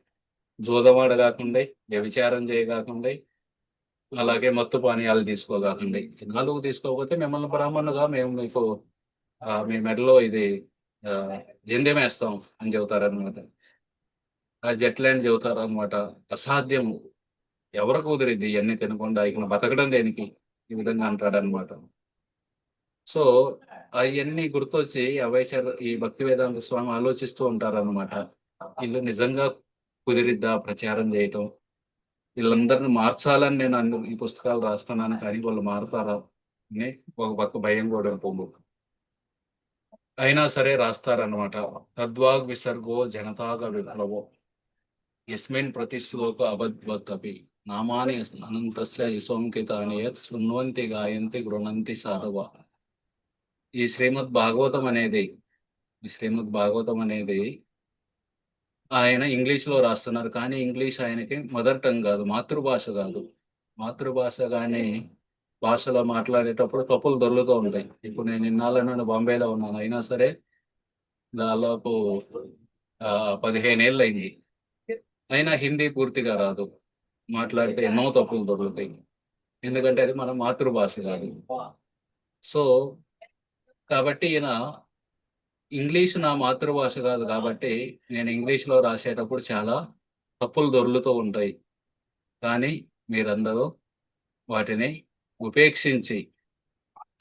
జూదమాడ కాకండి, వ్యభిచారం చేయగాకండి, అలాగే మత్తు పానీయాలు తీసుకోగాకండి. ఈ 4 తీసుకోకపోతే మిమ్మల్ని బ్రాహ్మణుగా మేము మీకు మీ మెడలో ఇది ఆ, జంధ్యమేస్తాం అని చెబుతారనమాట. ఆ జెట్లాండ్ చెబుతారనమాట, అసాధ్యము, ఎవరికి కుదిరిద్ది ఇవన్నీ తినకుండా ఇక బతకడం దేనికి? ఈ విధంగా అంటాడనమాట. సో అవన్నీ గుర్తొచ్చి ఈ భక్తి వేదాంత స్వామి ఆలోచిస్తూ ఉంటారనమాట. వీళ్ళు నిజంగా కుదిరిద్దా ప్రచారం చేయటం? వీళ్ళందరిని మార్చాలని నేను ఈ పుస్తకాలు రాస్తున్నాను, కానీ వాళ్ళు మారుతారా అని ఒక పక్క భయం కూడా ఉంటుంది. అయినా సరే రాస్తారనమాట. తద్వాగ్ విసర్గో జనతాగ విప్లవో యస్మిన్ ప్రతిశ్లోక అబద్వత్తపి నామాని అనంతస్య యశోంకితాని యత్ శృణ్వంతి గాయంతి గృణంతి సాధవ. ఈ శ్రీమద్ భాగవతం అనేది ఆయన ఇంగ్లీష్ లో రాస్తున్నారు, కానీ ఇంగ్లీష్ ఆయనకి మదర్ టంగ్ కాదు, మాతృభాష కాదు. మాతృభాష కానీ భాషలో మాట్లాడేటప్పుడు తప్పులు దొర్లుతూ ఉంటాయి. ఇప్పుడు నేను ఇన్నాళ్ళ నుండి బాంబేలో ఉన్నాను, అయినా సరే దాదాపు 15 ఏళ్ళు అయింది, అయినా హిందీ పూర్తిగా రాదు. మాట్లాడితే ఎన్నో తప్పులు దొరుకుతాయి, ఎందుకంటే అది మన మాతృభాష కాదు. సో కాబట్టి ఈయన ఇంగ్లీష్ నా మాతృభాష కాదు కాబట్టి నేను ఇంగ్లీష్లో రాసేటప్పుడు చాలా తప్పులు దొర్లుతూ ఉంటాయి, కానీ మీరందరూ వాటిని ఉపేక్షించి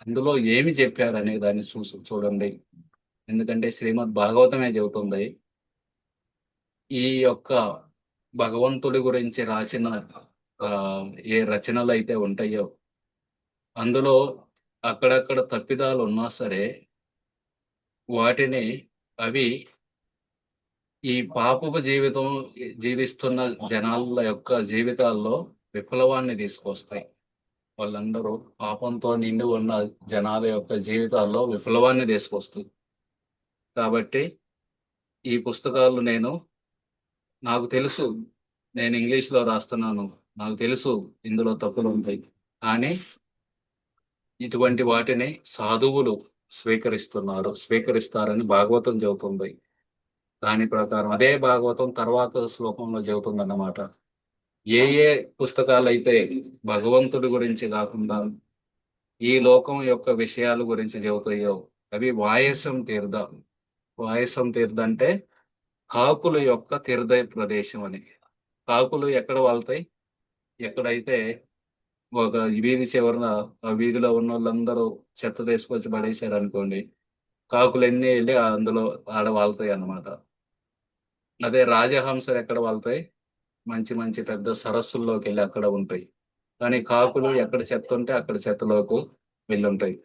అందులో ఏమి చెప్పారనే దాన్ని చూడండి. ఎందుకంటే శ్రీమద్ భాగవతమే చెబుతుంది, ఈ యొక్క భగవంతుడి గురించి రాసిన ఏ రచనలు అయితే ఉంటాయో అందులో అక్కడక్కడ తప్పిదాలు ఉన్నా సరే వాటిని అవి ఈ పాపపు జీవితం జీవిస్తున్న జనాల యొక్క జీవితాల్లో విప్లవాన్ని తీసుకొస్తాయి. వాళ్ళందరూ పాపంతో నిండి ఉన్న జనాల యొక్క జీవితాల్లో విప్లవాన్ని తీసుకొస్తుంది. కాబట్టి ఈ పుస్తకాలు నాకు తెలుసు, నేను ఇంగ్లీష్లో రాస్తున్నాను, నాకు తెలుసు ఇందులో తప్పులు ఉంటాయి, కానీ ఇటువంటి వాటిని సాధువులు స్వీకరిస్తారని భాగవతం చెబుతుంది. దాని ప్రకారం అదే భాగవతం తర్వాత శ్లోకంలో చెబుతుందన్నమాట. ఏ ఏ పుస్తకాలు అయితే భగవంతుడి గురించి కాకుండా ఈ లోకం యొక్క విషయాల గురించి చెబుతాయో అవి వాయసం తీర్థ అంటే కాకుల యొక్క తీర్థ ప్రదేశం అని. కాకులు ఎక్కడ వాళ్తాయి? ఎక్కడైతే ఒక వీధి చివరన ఆ వీధిలో ఉన్న వాళ్ళందరూ చెత్త తీసుకొచ్చి పడేశారు అనుకోండి, కాకులు ఎన్ని వెళ్ళి అందులో ఆడ వాళ్తాయి అన్నమాట. అదే రాజహంసలు ఎక్కడ వాళ్తాయి? మంచి మంచి పెద్ద సరస్సుల్లోకి వెళ్ళి అక్కడ ఉంటాయి. కానీ కాకులు ఎక్కడ చెత్త ఉంటే అక్కడ చెత్తలోకి వెళ్ళుంటాయి.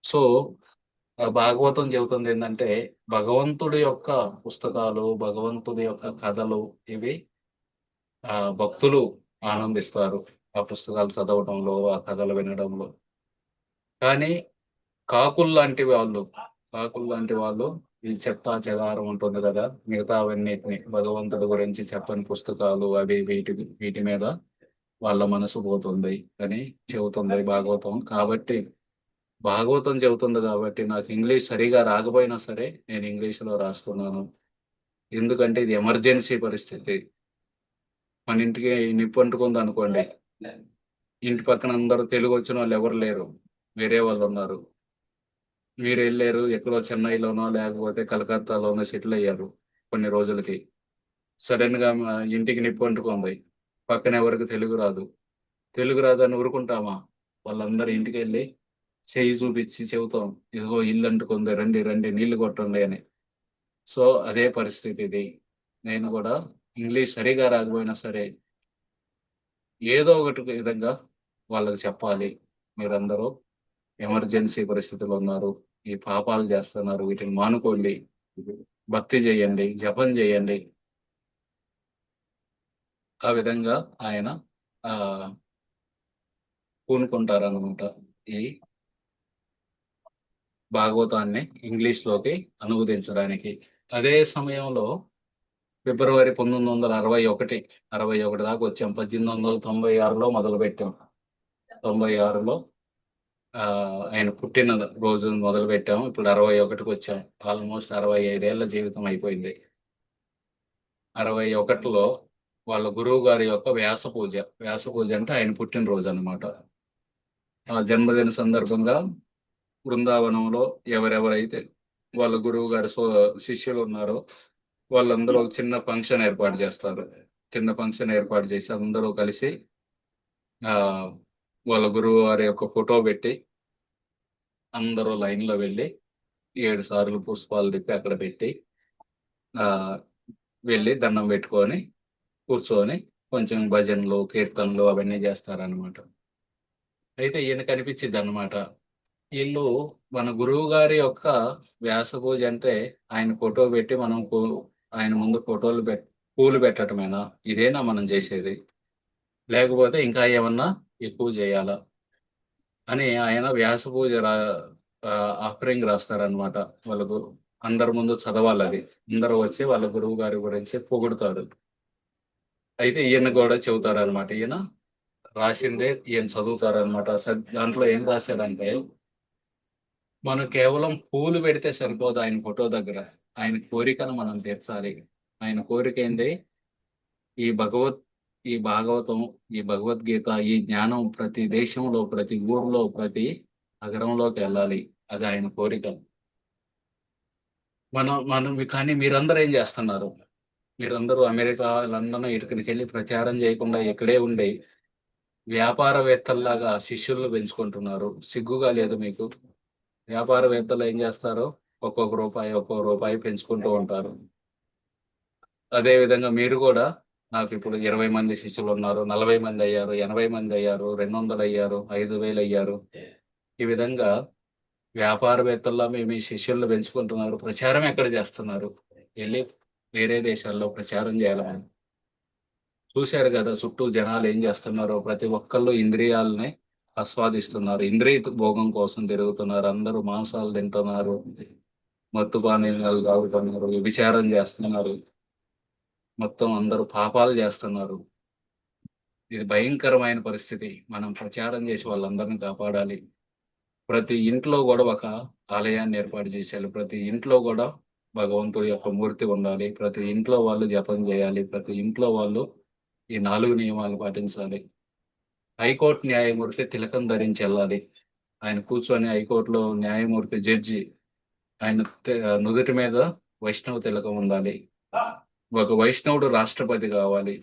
సో భాగవతం చెబుతుంది ఏంటంటే భగవంతుడి యొక్క పుస్తకాలు, భగవంతుడి యొక్క కథలు ఇవి భక్తులు ఆనందిస్తారు ఆ పుస్తకాలు చదవడంలో, ఆ కథలు వినడంలో. కానీ కాకులు లాంటి వాళ్ళు ఈ చెత్త చెదారం ఉంటుంది కదా, మిగతా అవన్నిటిని భగవంతుడి గురించి చెప్పని పుస్తకాలు అవి వీటి మీద వాళ్ళ మనసు పోతుంది అని చెబుతుంది భాగవతం. కాబట్టి భాగవతం చెబుతుంది కాబట్టి నాకు ఇంగ్లీష్ సరిగా రాకపోయినా సరే నేను ఇంగ్లీష్లో రాస్తున్నాను. ఎందుకంటే ఇది ఎమర్జెన్సీ పరిస్థితి. మన ఇంటికి నిప్పు అంటుకుంది అనుకోండి, ఇంటి పక్కన అందరూ తెలుగు వచ్చిన వాళ్ళు ఎవరు లేరు, వేరే వాళ్ళు ఉన్నారు. మీరు వెళ్ళారు ఎక్కడో చెన్నైలోనో లేకపోతే కలకత్తాలోనో సెటిల్ అయ్యారు కొన్ని రోజులకి. సడన్ గా ఇంటికి నిప్పు అంటుకుంది, పక్కన ఎవరికి తెలుగు రాదని ఊరుకుంటామా? వాళ్ళందరూ ఇంటికి వెళ్ళి చేయి చూపించి చెబుతాం, ఇదిగో ఇల్లు అంటుకుంది, రండి రండి నీళ్లు కొట్టండి అని. సో అదే పరిస్థితి ఇది. నేను కూడా ఇంగ్లీష్ సరిగా రాకపోయినా సరే ఏదో ఒకటి విధంగా వాళ్ళకి చెప్పాలి, మీరందరూ ఎమర్జెన్సీ పరిస్థితులు ఉన్నారు, ఈ పాపాలు చేస్తున్నారు, వీటిని మానుకోండి, భక్తి చేయండి, జపం చేయండి. ఆ విధంగా ఆయన పూనుకుంటారనమాట ఈ భాగవతాన్ని ఇంగ్లీష్లోకి అనువదించడానికి. అదే సమయంలో ఫిబ్రవరి 1961 దాకా వచ్చాం. 1896లో మొదలుపెట్టాం. 96లో ఆయన పుట్టిన రోజు మొదలు పెట్టాము. ఇప్పుడు 61కి వచ్చాం. ఆల్మోస్ట్ 65 ఏళ్ల జీవితం అయిపోయింది. 61లో వాళ్ళ గురువు గారి యొక్క వ్యాస పూజ అంటే ఆయన పుట్టినరోజు అనమాట. ఆ జన్మదిన సందర్భంగా బృందావనంలో ఎవరెవరైతే వాళ్ళ గురువు గారి శిష్యులు ఉన్నారో వాళ్ళందరూ ఒక చిన్న ఫంక్షన్ ఏర్పాటు చేస్తారు. చిన్న ఫంక్షన్ ఏర్పాటు చేసి అందరూ కలిసి ఆ వాళ్ళ గురువు వారి యొక్క ఫోటో పెట్టి అందరూ లైన్ లో వెళ్ళి 7 సార్లు పుష్పాలు తిప్పి అక్కడ పెట్టి ఆ వెళ్ళి దండం పెట్టుకొని కూర్చొని కొంచెం భజనలు కీర్తనలు అవన్నీ చేస్తారనమాట. అయితే ఈయన కనిపించిద్ది అనమాట. వీళ్ళు మన గురువు గారి యొక్క వ్యాస పూజ అంటే ఆయన ఫోటో పెట్టి మనం ఆయన ముందు పూలు పెట్టడమేనా? ఇదేనా మనం చేసేది? లేకపోతే ఇంకా ఏమన్నా ఎక్కువ చేయాలా అని ఆయన వ్యాస పూజ ఆఫరింగ్ రాస్తారనమాట. వాళ్ళకు అందరి ముందు చదవాలి, అది అందరూ వచ్చి వాళ్ళ గురువు గారి గురించి పొగుడుతారు. అయితే ఈయన కూడా చెబుతారనమాట. ఈయన రాసిందే ఈయన చదువుతారనమాట. దాంట్లో ఏం రాశారంటే, మనం కేవలం పూలు పెడితే సరిపోదు ఆయన ఫోటో దగ్గర. ఆయన కోరికను మనం తీర్చాలి. ఆయన కోరిక ఏంటి? ఈ భగవత్ ఈ భాగవతం, ఈ భగవద్గీత, ఈ జ్ఞానం ప్రతి దేశంలో, ప్రతి ఊర్లో, ప్రతి నగరంలోకి వెళ్ళాలి. అది ఆయన కోరిక. మనం మనం కానీ మీరందరూ ఏం చేస్తున్నారు? మీరందరూ అమెరికా, లండన్ ఇక్కడికి వెళ్ళి ప్రచారం చేయకుండా ఇక్కడే ఉండి వ్యాపారవేత్తల్లాగా శిష్యులను పెంచుకుంటున్నారు. సిగ్గుగా లేదు మీకు? వ్యాపారవేత్తలు ఏం చేస్తారు? ఒక్కొక్క రూపాయి పెంచుకుంటూ ఉంటారు. అదే విధంగా మీరు కూడా, నాకు ఇప్పుడు 20 మంది శిష్యులు ఉన్నారు, 40 మంది అయ్యారు, 80 మంది అయ్యారు, 200 అయ్యారు, 5,000 అయ్యారు. ఈ విధంగా వ్యాపారవేత్తల్లా మీ మీ శిష్యులను పెంచుకుంటున్నారు. ప్రచారం ఎక్కడ చేస్తున్నారు? వెళ్ళి వేరే దేశాల్లో ప్రచారం చేయాలి మనం. చూశారు కదా చుట్టూ జనాలు ఏం చేస్తున్నారో? ప్రతి ఒక్కళ్ళు ఇంద్రియాలని ఆస్వాదిస్తున్నారు. ఇంద్రియ భోగం కోసం తిరుగుతున్నారు. అందరూ మాంసాలు తింటున్నారు, మత్తు పానీయాలు తాగుతున్నారు, వ్యభిచారం చేస్తున్నారు, మొత్తం అందరూ పాపాలు చేస్తున్నారు. ఇది భయంకరమైన పరిస్థితి. మనం ప్రచారం చేసి వాళ్ళందరినీ కాపాడాలి. ప్రతి ఇంట్లో కూడా ఒక ఆలయాన్ని ఏర్పాటు చేసేయాలి. ప్రతి ఇంట్లో కూడా భగవంతుడి యొక్క మూర్తి ఉండాలి. ప్రతి ఇంట్లో వాళ్ళు జపం చేయాలి. ప్రతి ఇంట్లో వాళ్ళు ఈ 4 నియమాలు పాటించాలి. హైకోర్టు న్యాయమూర్తి తిలకం ధరించి వెళ్ళాలి. ఆయన కూర్చొని హైకోర్టులో న్యాయమూర్తి జడ్జి, ఆయన నుదుటి మీద వైష్ణవ తిలకం ఉండాలి. ఒక వైష్ణవుడు రాష్ట్రపతి కావాలి.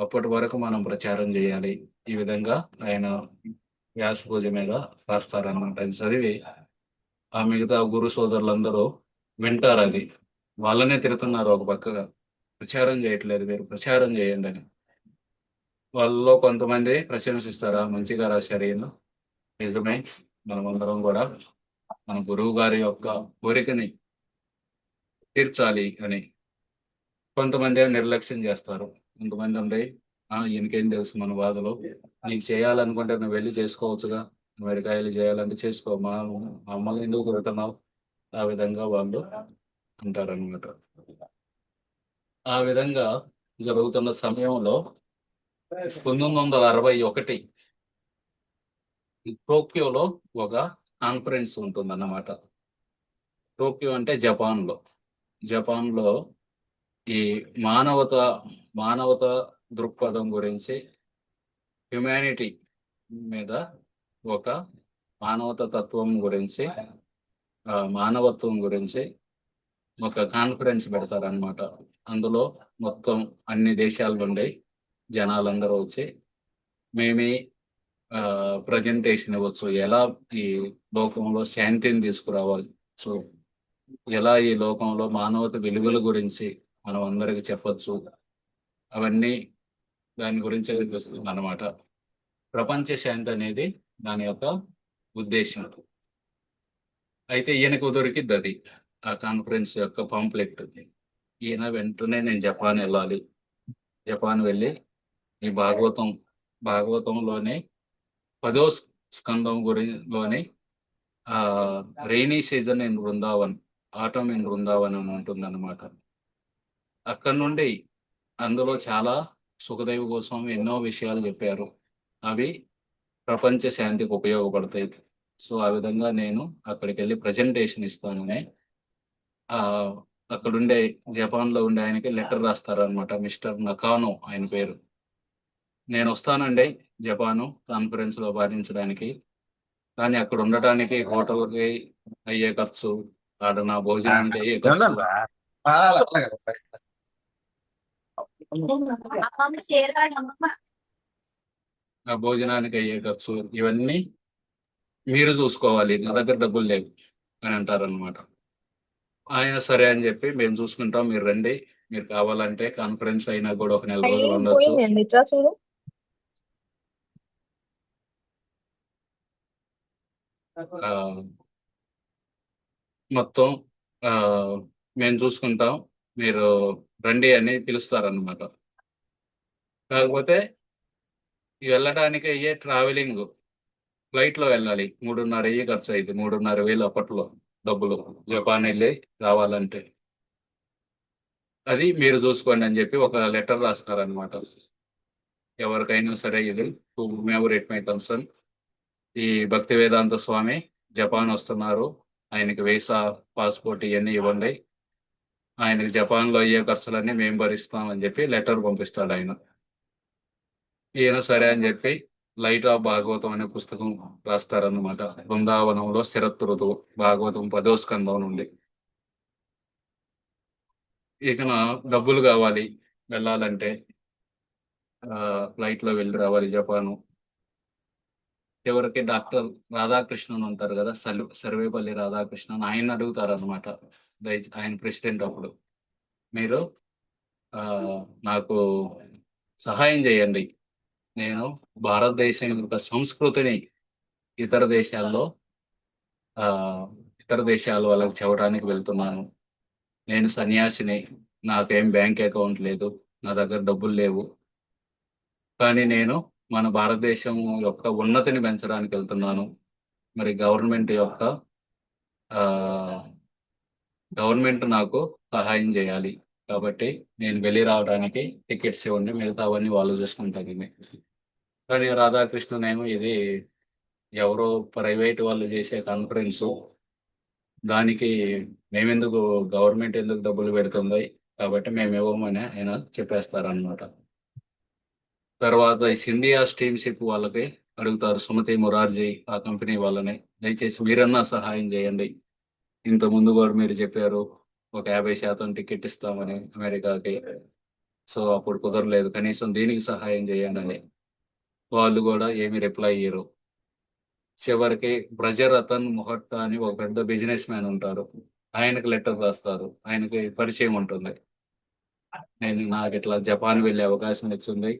అప్పటి వరకు మనం ప్రచారం చేయాలి. ఈ విధంగా ఆయన వ్యాస పూజ మీద రాస్తారన్నమాట. అది చదివి ఆ మిగతా గురు సోదరులందరూ వింటారు. అది వాళ్ళనే తిడుతున్నారు ఒక పక్కగా. ప్రచారం చేయట్లేదు, మీరు ప్రచారం చేయండి అని. వాళ్ళలో కొంతమంది ప్రశంసిస్తారా, మంచిగా రాశారు ఈయన, నిజమే, మనమందరం కూడా మన గురువు గారి యొక్క కోరికని తీర్చాలి అని. కొంతమంది ఏమో నిర్లక్ష్యం చేస్తారు. కొంతమంది ఉండి, ఈయనకేం తెలుసు మన బాధలు, నీకు చేయాలనుకుంటే నువ్వు వెళ్ళి చేసుకోవచ్చుగా, అమెరికా వెళ్ళి చేయాలంటే చేసుకో, మమ్మల్ని ఎందుకు పెడుతున్నావు? ఆ విధంగా వాళ్ళు అంటారనమాట. ఆ విధంగా జరుగుతున్న సమయంలో 1961 టోక్యోలో ఒక కాన్ఫరెన్స్ ఉంటుందన్నమాట. టోక్యో అంటే జపాన్లో ఈ మానవత మానవత దృక్పథం గురించి, హ్యుమానిటీ మీద, ఒక మానవత తత్వం గురించి, మానవత్వం గురించి ఒక కాన్ఫరెన్స్ పెడతారనమాట. అందులో మొత్తం అన్ని దేశాల నుండి జనాలందరూ వచ్చి మేమే ప్రజెంటేషన్ ఇవ్వచ్చు, ఎలా ఈ లోకంలో శాంతిని తీసుకురావాలి, సో ఎలా ఈ లోకంలో మానవత విలువల గురించి మనం అందరికి చెప్పొచ్చు, అవన్నీ దాని గురించి అనిపిస్తుంది అనమాట. ప్రపంచ శాంతి అనేది దాని యొక్క ఉద్దేశం. అయితే ఈయనకు దొరికిద్ది అది, ఆ కాన్ఫరెన్స్ యొక్క పాంప్లెట్. ఈయన వెంటనే నేను జపాన్ వెళ్ళాలి, జపాన్ వెళ్ళి ఈ భాగవతంలోనే 10వ స్కందం లోని rainy season in Brindavan, atom in Brindavan అని ఉంటుంది అనమాట. అక్కడ నుండి అందులో చాలా సుఖదేవి కోసం ఎన్నో విషయాలు చెప్పారు. అవి ప్రపంచ శాంతికి ఉపయోగపడతాయి. సో ఆ విధంగా నేను అక్కడికి వెళ్ళి ప్రజెంటేషన్ ఇస్తానని ఆ అక్కడుండే జపాన్లో ఉండే ఆయనకి లెటర్ రాస్తారనమాట. మిస్టర్ నకానో ఆయన పేరు. నేను వస్తానండి జపాను కాన్ఫరెన్స్ లో పాటించడానికి, కానీ అక్కడ ఉండటానికి హోటల్కి అయ్యే ఖర్చు, ఆడ నా భోజనానికి అయ్యే ఖర్చు, ఆ భోజనానికి అయ్యే ఖర్చు ఇవన్నీ మీరు చూసుకోవాలి, నా దగ్గర డబ్బులు లేవు అని అంటారనమాట. ఆయన సరే అని చెప్పి మేము చూసుకుంటాం, మీరు రండి, మీరు కావాలంటే కాన్ఫరెన్స్ అయినా కూడా ఒక 1 నెల రోజులు ఉండొచ్చు. పోయిందండి ఇట్లా చూడు. ఆ, మొత్తం ఆ, మేము చూసుకుంటాం, మీరు రండి అని పిలుస్తారనమాట. కాకపోతే వెళ్ళడానికి అయ్యే ట్రావెలింగ్, ఫ్లైట్ లో వెళ్ళాలి, 3.5 ఖర్చు అయింది, 3.5 వేలు అప్పట్లో డబ్బులు, జపాన్ వెళ్ళి రావాలంటే. అది మీరు చూసుకోండి అని చెప్పి ఒక లెటర్ రాస్తారనమాట. ఎవరికైనా సరే ఇది to Mewar it my concern, ఈ భక్తి వేదాంత స్వామి జపాన్ వస్తున్నారు, ఆయనకి వీసా పాస్పోర్ట్ ఇవన్నీ ఇవ్వండి, ఆయనకి జపాన్లో అయ్యే ఖర్చులన్నీ మేము భరిస్తాం అని చెప్పి లెటర్ పంపిస్తాడు ఆయన. ఈయన సరే అని చెప్పి లైట్ ఆఫ్ భాగవతం అనే పుస్తకం రాస్తారన్నమాట. బృందావనంలో స్థిరత్వ ఋతువు, భాగవతం 10వ స్కందం నుండి. ఇక డబ్బులు కావాలి వెళ్ళాలంటే, ఫ్లైట్ లో వెళ్ళి రావాలి జపాను. చివరికి డాక్టర్ రాధాకృష్ణన్ ఉంటారు కదా, సర్వేపల్లి రాధాకృష్ణన్, ఆయన అడుగుతారు అనమాట. ఆయన ప్రెసిడెంట్ అప్పుడు, మీరు ఆ, నాకు సహాయం చేయండి, నేను భారతదేశం యొక్క సంస్కృతిని ఇతర దేశాల్లో ఆ ఇతర దేశాల వాళ్ళకి చెప్పడానికి వెళ్తున్నాను, నేను సన్యాసిని, నాకేం బ్యాంక్ అకౌంట్ లేదు, నా దగ్గర డబ్బులు లేవు, కానీ నేను మన భారతదేశం యొక్క ఉన్నతిని పెంచడానికి వెళ్తున్నాను, మరి ఆ గవర్నమెంట్ నాకు సహాయం చేయాలి, కాబట్టి నేను వెళ్ళి రావడానికి టికెట్స్ ఇవ్వండి, మిగతావన్నీ వాళ్ళు చూసుకుంటారు. కానీ రాధాకృష్ణన్ ఏమో ఇది ఎవరో ప్రైవేట్ వాళ్ళు చేసే కాన్ఫరెన్స్, దానికి మేమెందుకు, గవర్నమెంట్ ఎందుకు డబ్బులు పెడుతుంది, కాబట్టి మేము ఇవ్వమని ఆయన చెప్పేస్తారనమాట. తర్వాత ఈ సింధియా స్టీమ్షిప్ వాళ్ళకి అడుగుతారు, సుమతి మొరార్జీ ఆ కంపెనీ వాళ్ళని, దయచేసి మీరన్నా సహాయం చేయండి, ఇంత ముందు కూడా మీరు చెప్పారు ఒక 50% టికెట్ ఇస్తామని అమెరికాకి, సో అప్పుడు కుదరలేదు, కనీసం దీనికి సహాయం చేయండి అని. వాళ్ళు కూడా ఏమి రిప్లై ఇయ్యరు. చివరికి బ్రజరతన్ మొహట్టా అని ఒక పెద్ద బిజినెస్ మ్యాన్ ఉంటారు, ఆయనకు లెటర్ రాస్తారు, ఆయనకి పరిచయం ఉంటుంది, నాకు ఇట్లా జపాన్ వెళ్ళే అవకాశం వచ్చింది,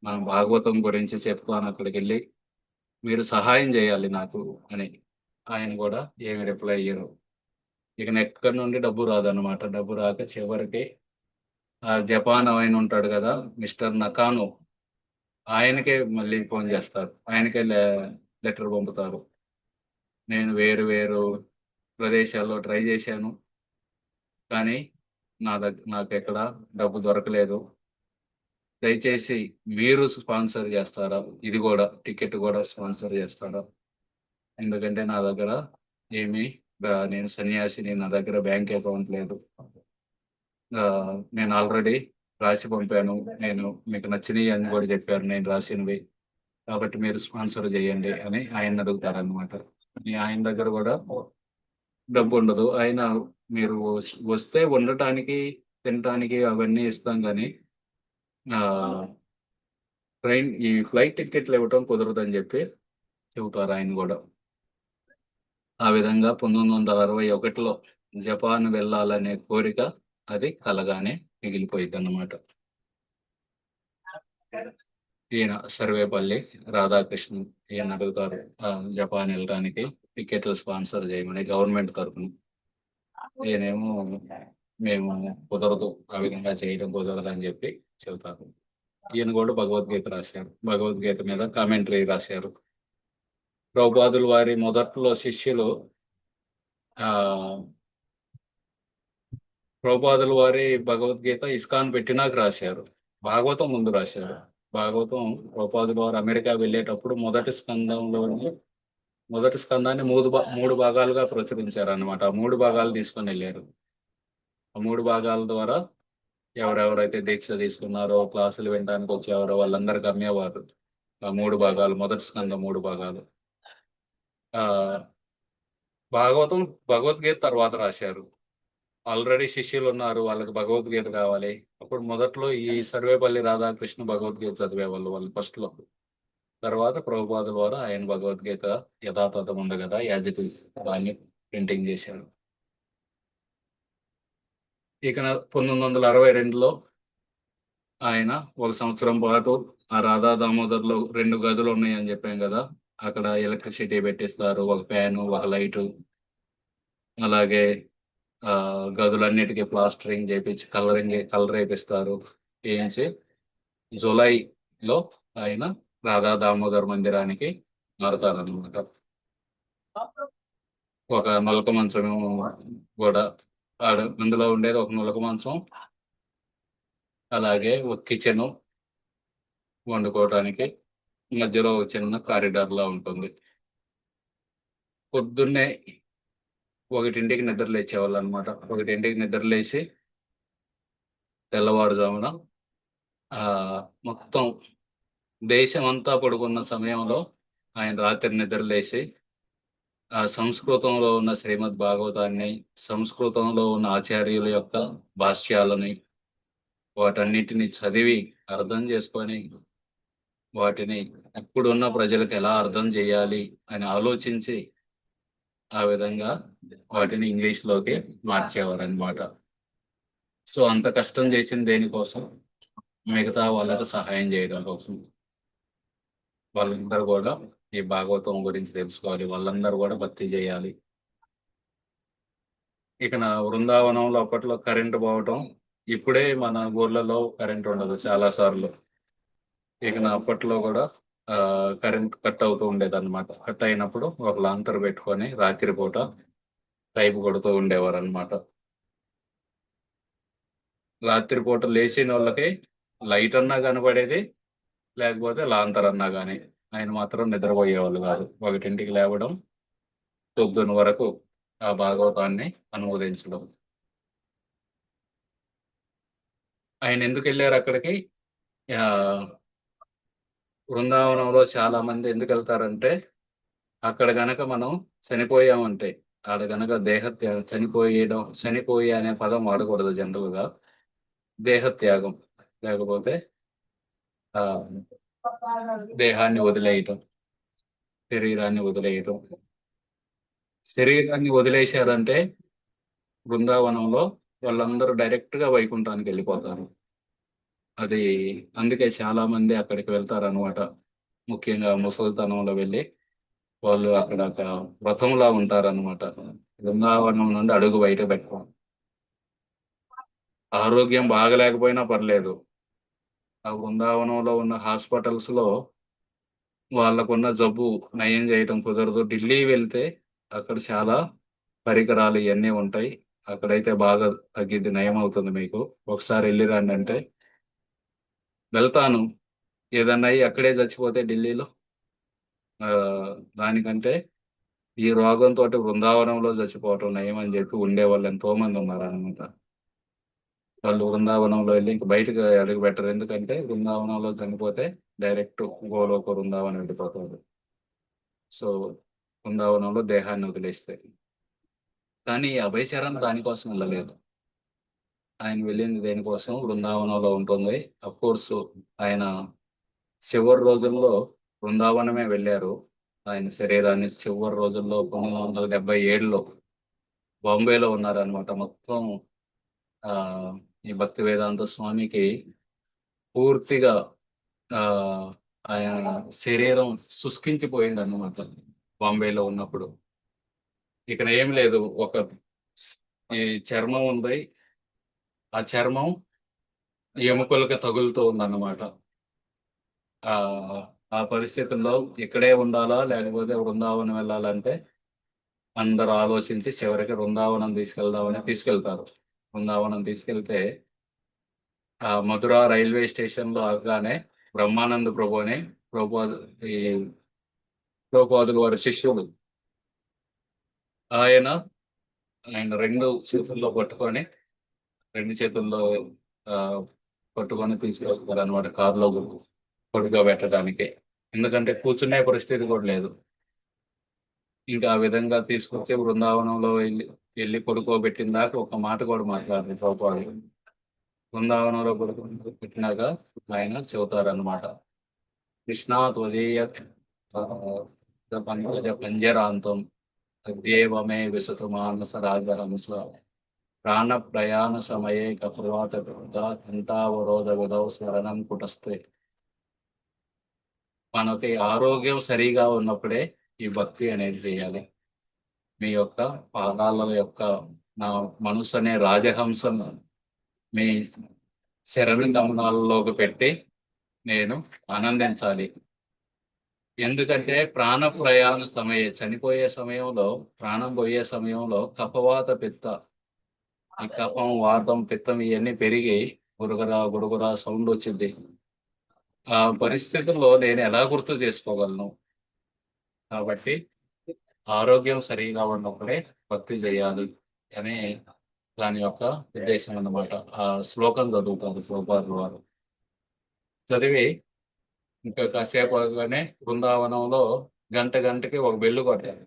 మన భాగవతం గురించి చెప్తాను అక్కడికి వెళ్ళి, మీరు సహాయం చేయాలి నాకు అని. ఆయన కూడా ఏమి రిప్లై ఇయ్యరు. ఇక ఎక్కడి నుండి డబ్బు రాదన్నమాట. డబ్బు రాక చివరికి ఆ జపాన్ ఆయన ఉంటాడు కదా, మిస్టర్ నకాను, ఆయనకే మళ్ళీ ఫోన్ చేస్తారు, ఆయనకే లెటర్ పంపుతారు, నేను వేరు వేరు ప్రదేశాల్లో ట్రై చేశాను, కానీ నాకు ఎక్కడ డబ్బు దొరకలేదు, దయచేసి మీరు స్పాన్సర్ చేస్తారా, ఇది కూడా టికెట్ కూడా స్పాన్సర్ చేస్తారా, ఎందుకంటే నా దగ్గర ఏమి, నేను సన్యాసిని, నా దగ్గర బ్యాంక్ అకౌంట్ లేదు, నేను ఆల్రెడీ రాసి పంపాను, నేను మీకు నచ్చినవి అని కూడా చెప్పారు నేను రాసినవి, కాబట్టి మీరు స్పాన్సర్ చేయండి అని ఆయన అడుగుతారనమాట. ఆయన దగ్గర కూడా డబ్బు ఉండదు. ఆయన మీరు వస్తే ఉండటానికి తినటానికి అవన్నీ ఇస్తాం కానీ ఈ ఫ్లైట్ టికెట్లు ఇవ్వటం కుదరదని చెప్పి చెబుతారు ఆయన కూడా. ఆ విధంగా 1961లో జపాన్ వెళ్ళాలనే కోరిక అది కలగానే మిగిలిపోయింది అన్నమాట. ఈయన సర్వేపల్లి రాధాకృష్ణన్, ఈయన అడుగుతారు జపాన్ వెళ్ళడానికి టికెట్లు స్పాన్సర్ చేయమని గవర్నమెంట్ తరఫున. ఈయనేమో మేము కుదరదు, ఆ విధంగా చేయడం కుదరదు అని చెప్పి చెబుతారు. ఈయన కూడా భగవద్గీత రాశారు, భగవద్గీత మీద కామెంటరీ రాశారు. ప్రభుపాదుల వారి మొదట్లో శిష్యులు ఆ ప్రభుపాదుల వారి భగవద్గీత ఇస్కాన్ పెట్టినాక రాశారు, భాగవతం ముందు రాశారు. భాగవతం ప్రభుపాదుల వారు అమెరికా వెళ్ళేటప్పుడు మొదటి స్కందాన్ని మూడు భాగాలుగా ప్రచురించారు అనమాట. ఆ 3 భాగాలు తీసుకొని వెళ్ళారు. ఆ 3 భాగాల ద్వారా ఎవరెవరైతే దీక్ష తీసుకున్నారో, క్లాసులు వినడానికి వచ్చేవారో వాళ్ళందరికీ అమ్మేవారు. ఆ 3 భాగాలు, మొదటి స్కందం 3 భాగాలు. ఆ భగవద్గీత తర్వాత రాశారు. ఆల్రెడీ శిష్యులు ఉన్నారు, వాళ్ళకి భగవద్గీత కావాలి. అప్పుడు మొదట్లో ఈ సర్వేపల్లి రాధాకృష్ణ భగవద్గీత చదివేవాళ్ళు వాళ్ళు ఫస్ట్లో. తర్వాత ప్రభుపాదుల వారు ఆయన భగవద్గీత యథాతథం ఉంది కదా, యాజ్ ఇట్ ఈస్ దాన్ని ప్రింటింగ్ చేశారు. ఇక 1962లో ఆయన ఒక సంవత్సరం పాటు ఆ రాధా దామోదర్లో 2 గదులు ఉన్నాయని చెప్పాం కదా, అక్కడ ఎలక్ట్రిసిటీ పెట్టిస్తారు, ఒక ఫ్యాను, ఒక లైటు. అలాగే గదులన్నిటికీ ప్లాస్టరింగ్ చేపించి కలర్ వేపిస్తారు. వేయించి జూలైలో ఆయన రాధా దామోదర్ మందిరానికి మారుతారనమాట. ఒక నులక మంచం కూడా అందులో ఉండేది ఒక నులక మంచం, అలాగే ఒక కిచెను వండుకోవడానికి, మధ్యలో ఒక చిన్న కారిడార్ లా ఉంటుంది. పొద్దున్నే 1ంటికి నిద్ర లేచేవాళ్ళు అనమాట. 1ంటికి నిద్ర లేచి తెల్లవారుజామున మొత్తం దేశం అంతా పడుకున్న సమయంలో ఆయన రాత్రి నిద్ర లేచి ఆ సంస్కృతంలో ఉన్న శ్రీమద్ భాగవతాన్ని, సంస్కృతంలో ఉన్న ఆచార్యుల యొక్క భాష్యాలని, వాటన్నిటిని చదివి అర్థం చేసుకొని వాటిని ఇప్పుడున్న ప్రజలకు ఎలా అర్థం చేయాలి అని ఆలోచించి ఆ విధంగా వాటిని ఇంగ్లీష్లోకి మార్చేవారు అనమాట. సో అంత కష్టం చేసిన దేనికోసం? మిగతా వాళ్ళకు సహాయం చేయడం కోసం. వాళ్ళందరూ కూడా ఈ భాగవతం గురించి తెలుసుకోవాలి, వాళ్ళందరూ కూడా భక్తి చేయాలి. ఇక నా బృందావనంలో అప్పట్లో కరెంటు పోవటం, ఇప్పుడే మన ఊర్లలో కరెంట్ ఉండదు చాలా సార్లు. ఇక నా అప్పట్లో కూడా కరెంట్ కట్ అవుతూ ఉండేది అనమాట. కట్ అయినప్పుడు ఒక లాంతర్ పెట్టుకొని రాత్రిపూట టైప్ కొడుతూ ఉండేవారు అనమాట. రాత్రిపూట లేచిన వాళ్ళకి లైట్ అన్నా కనబడేది, లేకపోతే లాంతర్ అన్నా కానీ. ఆయన మాత్రం నిద్రపోయేవాళ్ళు కాదు. 1ంటికి లేవడం, పొద్దున వరకు ఆ భాగవతాన్ని అనుమోదించడం. ఆయన ఎందుకు వెళ్ళారు అక్కడికి? బృందావనంలో చాలా మంది ఎందుకు వెళ్తారంటే, అక్కడ గనక మనం చనిపోయామంటే, ఆడ గనక దేహత్యాగం, చనిపోయి అనే పదం వాడకూడదు జనరల్గా. దేహత్యాగం, లేకపోతే ఆ దేహాన్ని వదిలేయటం, శరీరాన్ని వదిలేయటం. శరీరాన్ని వదిలేశారంటే బృందావనంలో వాళ్ళందరూ డైరెక్ట్ గా వైకుంఠానికి వెళ్ళిపోతారు. అది అందుకే చాలా మంది అక్కడికి వెళ్తారనమాట. ముఖ్యంగా ముసలితనంలో వెళ్ళి వాళ్ళు అక్కడ ఒక వ్రతంలా ఉంటారనమాట. బృందావనం నుండి అడుగు బయట పెట్టడం. ఆరోగ్యం బాగలేకపోయినా పర్లేదు, ఆ బృందావనంలో ఉన్న హాస్పిటల్స్ లో వాళ్ళకున్న జబ్బు నయం చేయటం కుదరదు. ఢిల్లీ వెళ్తే అక్కడ చాలా పరికరాలు ఇవన్నీ ఉంటాయి, అక్కడైతే బాగా తగ్గిద్ది, నయం అవుతుంది మీకు. ఒకసారి వెళ్ళి రండి అంటే వెళ్తాను. ఏదన్నా అయ్యి అక్కడే చచ్చిపోతే ఢిల్లీలో, ఆ దానికంటే ఈ రోగంతో బృందావనంలో చచ్చిపోవటం నయం అని చెప్పి ఉండేవాళ్ళు ఎంతో మంది ఉన్నారనమాట. వాళ్ళు బృందావనంలో వెళ్ళి ఇంక బయటకు అడుగు పెట్టరు, ఎందుకంటే బృందావనంలో చనిపోతే డైరెక్ట్ గోలోక బృందావనం వెళ్ళిపోతారు. సో బృందావనంలో దేహాన్ని వదిలేస్తాయి. కానీ అభయచరణ్ దానికోసం వెళ్ళలేదు. ఆయన వెళ్ళింది దేనికోసం? బృందావనంలో ఉంటుంది. అఫ్ కోర్స్ ఆయన చివరి రోజుల్లో బృందావనమే వెళ్ళారు. ఆయన శరీరాన్ని చివరి రోజుల్లో 1977లో బాంబేలో ఉన్నారనమాట. మొత్తం ఆ ఈ భక్తి వేదాంత స్వామికి పూర్తిగా ఆ ఆయన శరీరం శుష్కించిపోయింది అనమాట బాంబేలో ఉన్నప్పుడు. ఇక్కడ ఏం లేదు, ఒక ఈ చర్మం ఉంది, ఆ చర్మం ఎముకలకు తగులుతూ ఉందన్నమాట. ఆ ఆ పరిస్థితుల్లో ఇక్కడే ఉండాలా లేకపోతే బృందావనం వెళ్ళాలంటే అందరూ ఆలోచించి చివరికి బృందావనం తీసుకెళ్తారు. బృందావనం తీసుకెళ్తే ఆ మధుర రైల్వే స్టేషన్ లో ఆగానే బ్రహ్మానంద ప్రభుని, ప్రభుపాద ఈ ప్రభుపాదుల వారి శిష్యుడు, ఆయన ఆయన రెండు చేతుల్లో ఆ పట్టుకొని తీసుకొస్తారు అనమాట, కారులో పొడిగా పెట్టడానికి. ఎందుకంటే కూర్చునే పరిస్థితి కూడా లేదు. ఇంకా ఆ విధంగా తీసుకొచ్చి బృందావనంలో వెళ్ళి వెళ్ళి పడుకోబెట్టిన దాకా ఒక మాట కూడా మాట్లాడారు ప్రభుపాదులు. బృందావనంలో పడుకోబెట్టినాక ఆయన చెబుతారనమాట, కృష్ణా త్వదీయ పంకజ పంజరాంతం అద్యేవమే విసతు మానస రాజహంస ప్రాణ ప్రయాణ సమయే కపువాత ఘంటావరోధ విధౌ స్మరణం కుటస్థే. మనకి ఆరోగ్యం సరిగా ఉన్నప్పుడే ఈ భక్తి అనేది చేయాలి. మీ యొక్క పాదాల యొక్క నా మనసు అనే రాజహంసను మీ శరణ గమనాలలోకి పెట్టి నేను ఆనందించాలి. ఎందుకంటే ప్రాణ ప్రయాణ చనిపోయే సమయంలో, ప్రాణం పోయే సమయంలో కఫవాత పిత్త, ఈ కఫం వాతం పిత్తం ఇవన్నీ పెరిగి గురుగురా గురుగురా సౌండ్ వచ్చింది. ఆ పరిస్థితుల్లో నేను ఎలా గుర్తు చేసుకోగలను? కాబట్టి ఆరోగ్యం సరిగా ఉన్నప్పుడే భక్తి చేయాలి అనే దాని యొక్క ఉద్దేశం అన్నమాట. ఆ శ్లోకం చదువుతారు ప్రభుపాదుల వారు. చదివి ఇంకా కాసేపు అవగానే బృందావనంలో గంటకి ఒక బెల్లు కొట్టారు.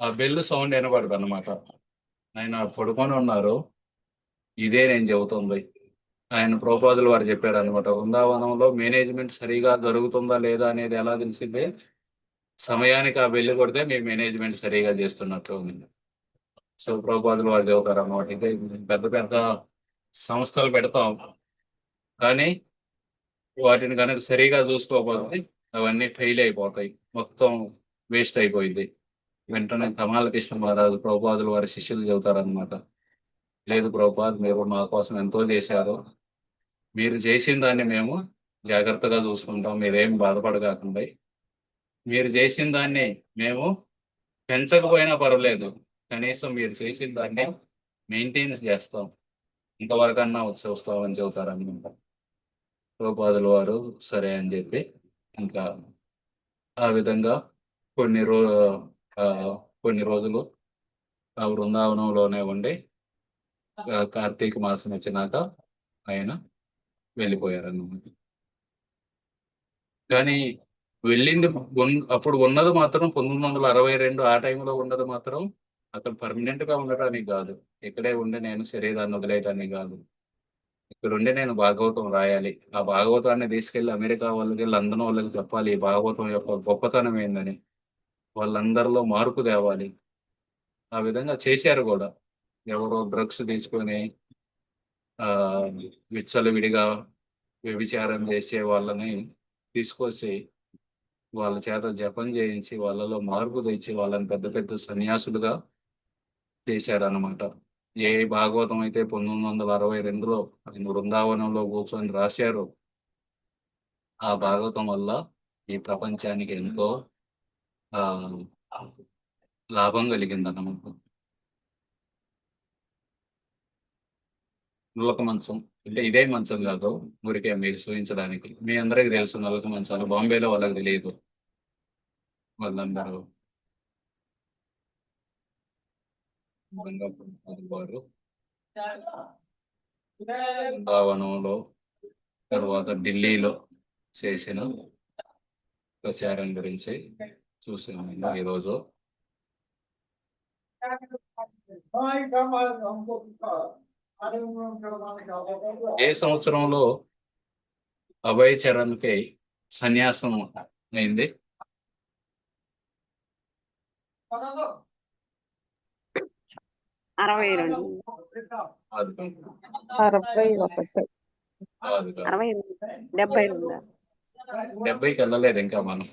ఆ బెల్లు సౌండ్ వినబడదు అనమాట. ఆయన పడుకొని ఉన్నారు. ఇదే నేను చెబుతుంది. ఆయన ప్రభుపాదుల వారు చెప్పారు అనమాట, బృందావనంలో మేనేజ్మెంట్ సరిగా జరుగుతుందా లేదా అనేది ఎలా తెలిసిందే, సమయానికి ఆ బెల్లు కొడితే మీ మేనేజ్మెంట్ సరిగా చేస్తున్నట్టు ఉంది. సో ప్రభుపాదుల వారు చెబుతారు అనమాట, ఇదే పెద్ద పెద్ద సంస్థలు పెడతాం, కానీ వాటిని కనుక సరిగా చూసుకోకపోతే అవన్నీ ఫెయిల్ అయిపోతాయి, మొత్తం వేస్ట్ అయిపోయింది. వెంటనే తమాల కృష్ణ మహారాజు ప్రభుపాదుల వారి శిష్యులు చెబుతారనమాట, లేదు ప్రభుపాద్, మీరు మా కోసం ఎంతో చేశారు, మీరు చేసిన దాన్ని మేము జాగ్రత్తగా చూసుకుంటాం, మీరేం బాధపడకాకండి. మీరు చేసిన దాన్ని మేము పెంచకపోయినా పర్వాలేదు, కనీసం మీరు చేసిన దాన్ని మెయింటైన్ చేస్తాం, ఇంతవరకన్నా వస్తామని చెబుతారనమాట. ప్రభుపాదుల వారు సరే అని చెప్పి ఇంకా ఆ విధంగా కొన్ని రో ఆ, కొన్ని రోజులు ఆ బృందావనంలోనే ఉండి కార్తీక మాసం వచ్చినాక ఆయన వెళ్ళిపోయారన్నమాట. కానీ వెళ్ళింది అప్పుడు ఉన్నది మాత్రం 1962 ఆ టైంలో ఉన్నది మాత్రం అక్కడ పర్మనెంట్ గా ఉండటానికి కాదు, ఇక్కడే ఉండి నేను శరీరాన్ని వదిలేయటానికి కాదు, ఇక్కడ ఉండి నేను భాగవతం రాయాలి, ఆ భాగవతాన్ని తీసుకెళ్లి అమెరికా వాళ్ళకి, లండన్ వాళ్ళకి చెప్పాలి, ఈ భాగవతం యొక్క గొప్పతనం ఏందని, వాళ్ళందరిలో మార్పు తేవాలి. ఆ విధంగా చేశారు కూడా. ఎవరో డ్రగ్స్ తీసుకొని ఆ విచ్చలవిడిగా వ్యభిచారం చేసే వాళ్ళని తీసుకొచ్చి వాళ్ళ చేత జపం చేయించి వాళ్ళలో మార్పు తెచ్చి వాళ్ళని పెద్ద పెద్ద సన్యాసులుగా చేశారన్నమాట. ఏ భాగవతం అయితే 1962లో ఆయన బృందావనంలో కూర్చొని రాశారో ఆ భాగవతం వల్ల ఈ ప్రపంచానికి ఎంతో ఆ లాభం కలిగిందన్నమాట. నులక మంచం అంటే ఇదే మంచం కాదు, ఊరికే మీరు చూపించడానికి. మీ అందరికి తెలుసు నులక మంచాలు, బాంబేలో వాళ్ళకి తెలియదు. వాళ్ళందరూ వారు బృందావనంలో తర్వాత ఢిల్లీలో చేసిన ప్రచారం గురించి చూసాము ఈరోజు. ఏ సంవత్సరంలో అభయ్ చరణ్ కి సన్యాసం అయింది? 62 కాదు కాదు. 61 కాదు కాదు. 62 72 70కి వెళ్ళలేదు ఇంకా మనం.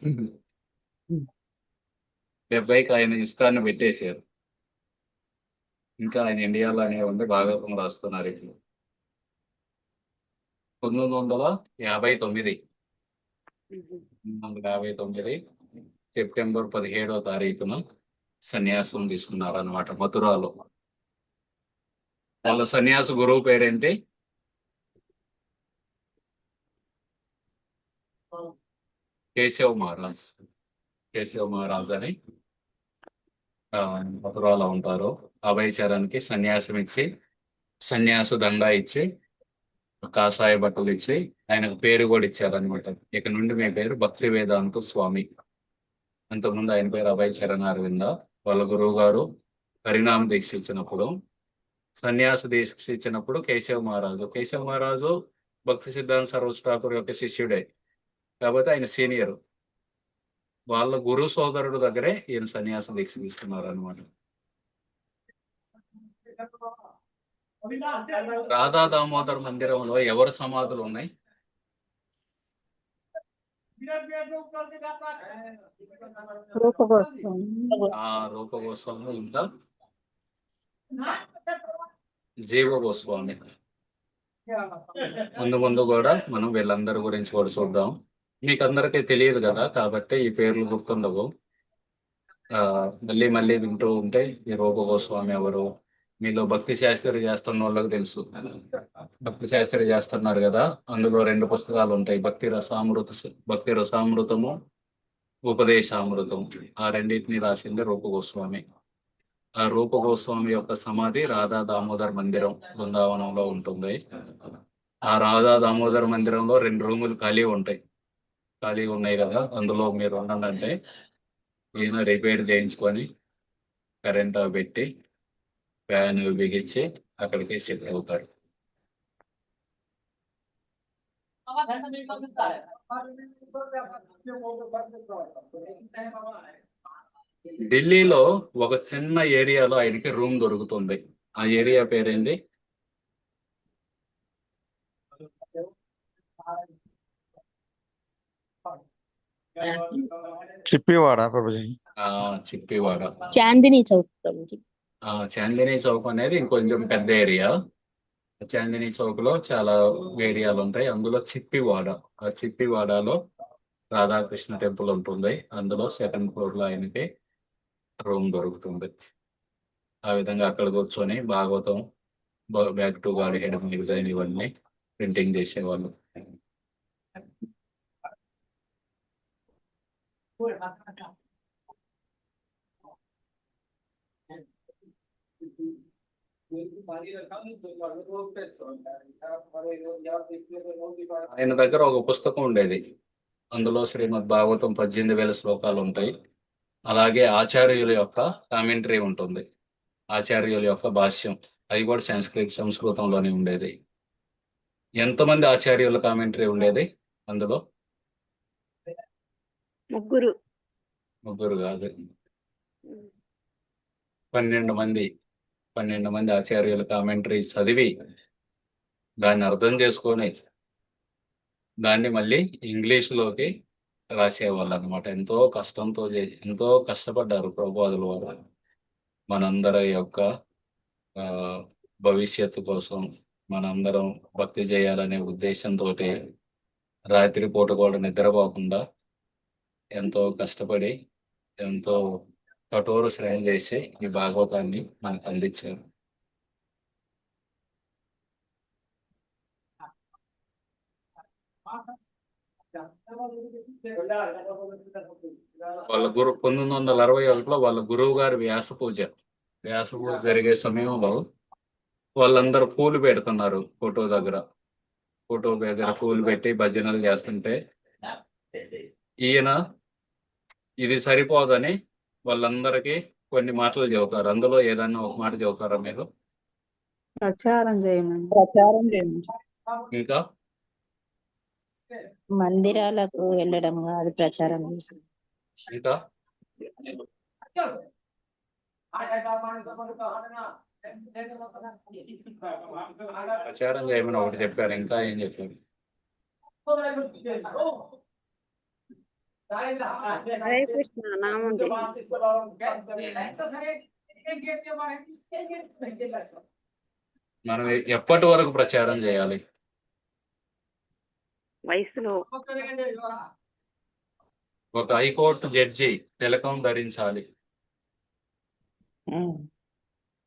70కి ఆయన ఇస్కాన్ పెట్టేశారు. ఇంకా ఆయన ఇండియాలోనే ఉండి భాగవతం రాస్తున్నారు. ఇప్పుడు 1959 సెప్టెంబర్ 17వ తారీఖున సన్యాసం తీసుకున్నారు అనమాట మథురాలో. వాళ్ళ సన్యాస గురువు పేరేంటి? కేశవ్ మహారాజ్. కేశవ్ మహారాజ్ అని మథురాలో ఉంటారు. అభయ్ చరణ్కి సన్యాసం ఇచ్చి, సన్యాస దండా ఇచ్చి, కాషాయ బట్టలు ఇచ్చి ఆయనకు పేరు కూడా ఇచ్చారనమాట. ఇక నుండి మీ పేరు భక్తి వేదాంత స్వామి. అంతకుముందు ఆయన పేరు అభయ్ చరణ్ అరవింద. వాళ్ళ గురువు గారు పరిణామ దీక్ష ఇచ్చినప్పుడు, సన్యాస దీక్ష ఇచ్చినప్పుడు కేశవ మహారాజు భక్తి సిద్ధాంత సరోజ్ ఠాకూర్ యొక్క శిష్యుడే, కాకపోతే ఆయన సీనియర్. వాళ్ళ గురు సోదరుడు దగ్గరే ఈయన సన్యాస దీక్ష తీసుకున్నారు అనమాట. రాధా దామోదర్ మందిరంలో ఎవరి సమాధులు ఉన్నాయి? రూప గోస్వామి. రూప గోస్వామి, ఇంకా జీవ గోస్వామి. ముందు ముందు కూడా మనం వీళ్ళందరి గురించి కూడా చూద్దాం. మీకు అందరికీ తెలియదు కదా, కాబట్టి ఈ పేర్లు గుర్తుండవు. మళ్ళీ మళ్ళీ వింటూ ఉంటే ఈ రూప గోస్వామి ఎవరు, మీలో భక్తి శాస్త్రి చేస్తున్న వాళ్ళకి తెలుసు. భక్తి శాస్త్రి చేస్తున్నారు కదా, అందులో 2 పుస్తకాలు ఉంటాయి, భక్తి రసామృతము, ఉపదేశామృతం. ఆ రెండింటిని రాసింది రూప గోస్వామి. ఆ రూప గోస్వామి యొక్క సమాధి రాధా దామోదర్ మందిరం బృందావనంలో ఉంటుంది. ఆ రాధా దామోదర్ మందిరంలో 2 రూములు ఖాళీగా ఉన్నాయి కదా, అందులో మీరు ఉండండి. ఈయన రిపేర్ చేయించుకొని కరెంట్ పెట్టి ఫ్యాన్ బిగించి అక్కడికి షిఫ్ట్ అవుతారు. ఢిల్లీలో ఒక చిన్న ఏరియాలో ఆయనకి రూమ్ దొరుకుతుంది. ఆ ఏరియా పేరేంటి? చిప్పివాడ ప్రభుజీ. చిప్పివాడ. చాందినీ చౌక్ ప్రభుజీ. చాందినీ చౌక్ అనేది ఇంకొంచెం పెద్ద ఏరియా. చాందినీ చౌక్ లో చాలా ఏరియాలు ఉంటాయి, అందులో చిప్పివాడ. ఆ చిప్పివాడలో రాధాకృష్ణ టెంపుల్ ఉంటుంది. అందులో 2nd floor లో ఆయనకి రూమ్ దొరుకుతుంది. ఆ విధంగా అక్కడ కూర్చొని Bhagavatam, back to God head magazine ఇవన్నీ ప్రింటింగ్ చేసేవాళ్ళు. ఆయన దగ్గర ఒక పుస్తకం ఉండేది, అందులో శ్రీమద్ భాగవతం 18,000 శ్లోకాలు ఉంటాయి. అలాగే ఆచార్యుల యొక్క కామెంటరీ ఉంటుంది, ఆచార్యుల యొక్క భాష్యం, అది కూడా సంస్కృతంలోనే ఉండేది. ఎంతమంది ఆచార్యుల కామెంటరీ ఉండేది అందులో? ముగ్గురు కాదు, 12 మంది ఆచార్యుల కామెంటరీ చదివి దాన్ని అర్థం చేసుకొని దాన్ని మళ్ళీ ఇంగ్లీష్లోకి రాసేవాళ్ళు అనమాట. ఎంతో కష్టపడ్డారు ప్రభుపాదుల వారు మనందరి యొక్క భవిష్యత్తు కోసం, మనందరం భక్తి చేయాలనే ఉద్దేశంతో రాత్రిపూట కూడా నిద్రపోకుండా ఎంతో కష్టపడి, ఎంతో కఠోర శ్రమ చేసి ఈ భాగవతాన్ని మనకు అందించారు. వాళ్ళ 1961లో వాళ్ళ గురువు గారి వ్యాస పూజ జరిగే సమయంలో వాళ్ళందరూ పూలు పెడుతున్నారు ఫోటో దగ్గర పూలు పెట్టి భజనలు చేస్తుంటే ఈయన ఇది సరిపోదని వాళ్ళందరికీ కొన్ని మాటలు చెబుతారు. అందులో ఏదన్నా ఒక మాట చెబుతారా మీరు? ప్రచారం చేయమని. ఇంకా మందిరాలకు వెళ్ళడం అది ప్రచారం చేసి. ఇంకా ప్రచారం చేయమని ఒకటి చెప్పారు, ఇంకా ఏం చెప్పారు? హరే కృష్ణ నామం. మనం ఎప్పటి వరకు ప్రచారం చేయాలి? వయసులో ఒక హైకోర్టు జడ్జి తిలకం ధరించాలి,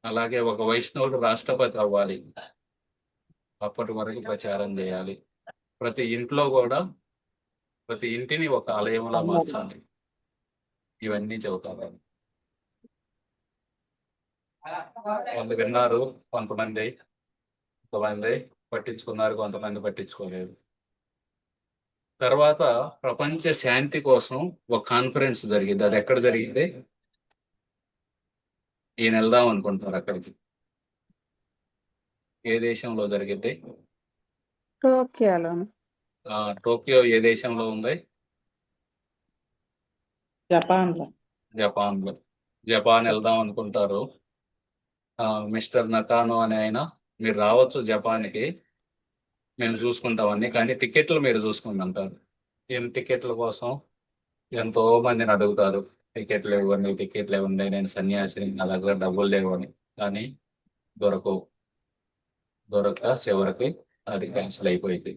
అలాగే ఒక వైష్ణవుడు రాష్ట్రపతి అవ్వాలి, అప్పటి వరకు ప్రచారం చేయాలి. ప్రతి ఇంటిని ఒక ఆలయంలా మార్చాలి. ఇవన్నీ చెబుతారు. వాళ్ళు విన్నారు, కొంతమంది పట్టించుకున్నారు, కొంతమంది పట్టించుకోలేదు. తర్వాత ప్రపంచ శాంతి కోసం ఒక కాన్ఫరెన్స్ జరిగింది. అది ఎక్కడ జరిగింది? ఈయన వెళ్దాం అనుకుంటున్నారు అక్కడికి. ఏ దేశంలో జరిగితే? టోక్యోలోను. టోక్యో ఏ దేశంలో ఉంది? జపాన్ లో. జపాన్లో. జపాన్ వెళ్దాం అనుకుంటారు. మిస్టర్ నకానో అనే ఆయన, మీరు రావచ్చు జపాన్కి, మేము చూసుకుంటామని, కానీ టికెట్లు మీరు చూసుకుంటారు. ఈయన టికెట్ల కోసం ఎంతో మందిని అడుగుతారు. టికెట్లు ఇవ్వండి, నేను సన్యాసిని, నా దగ్గర డబ్బులు లేవని. కానీ దొరక చివరికి అది క్యాన్సిల్ అయిపోయింది.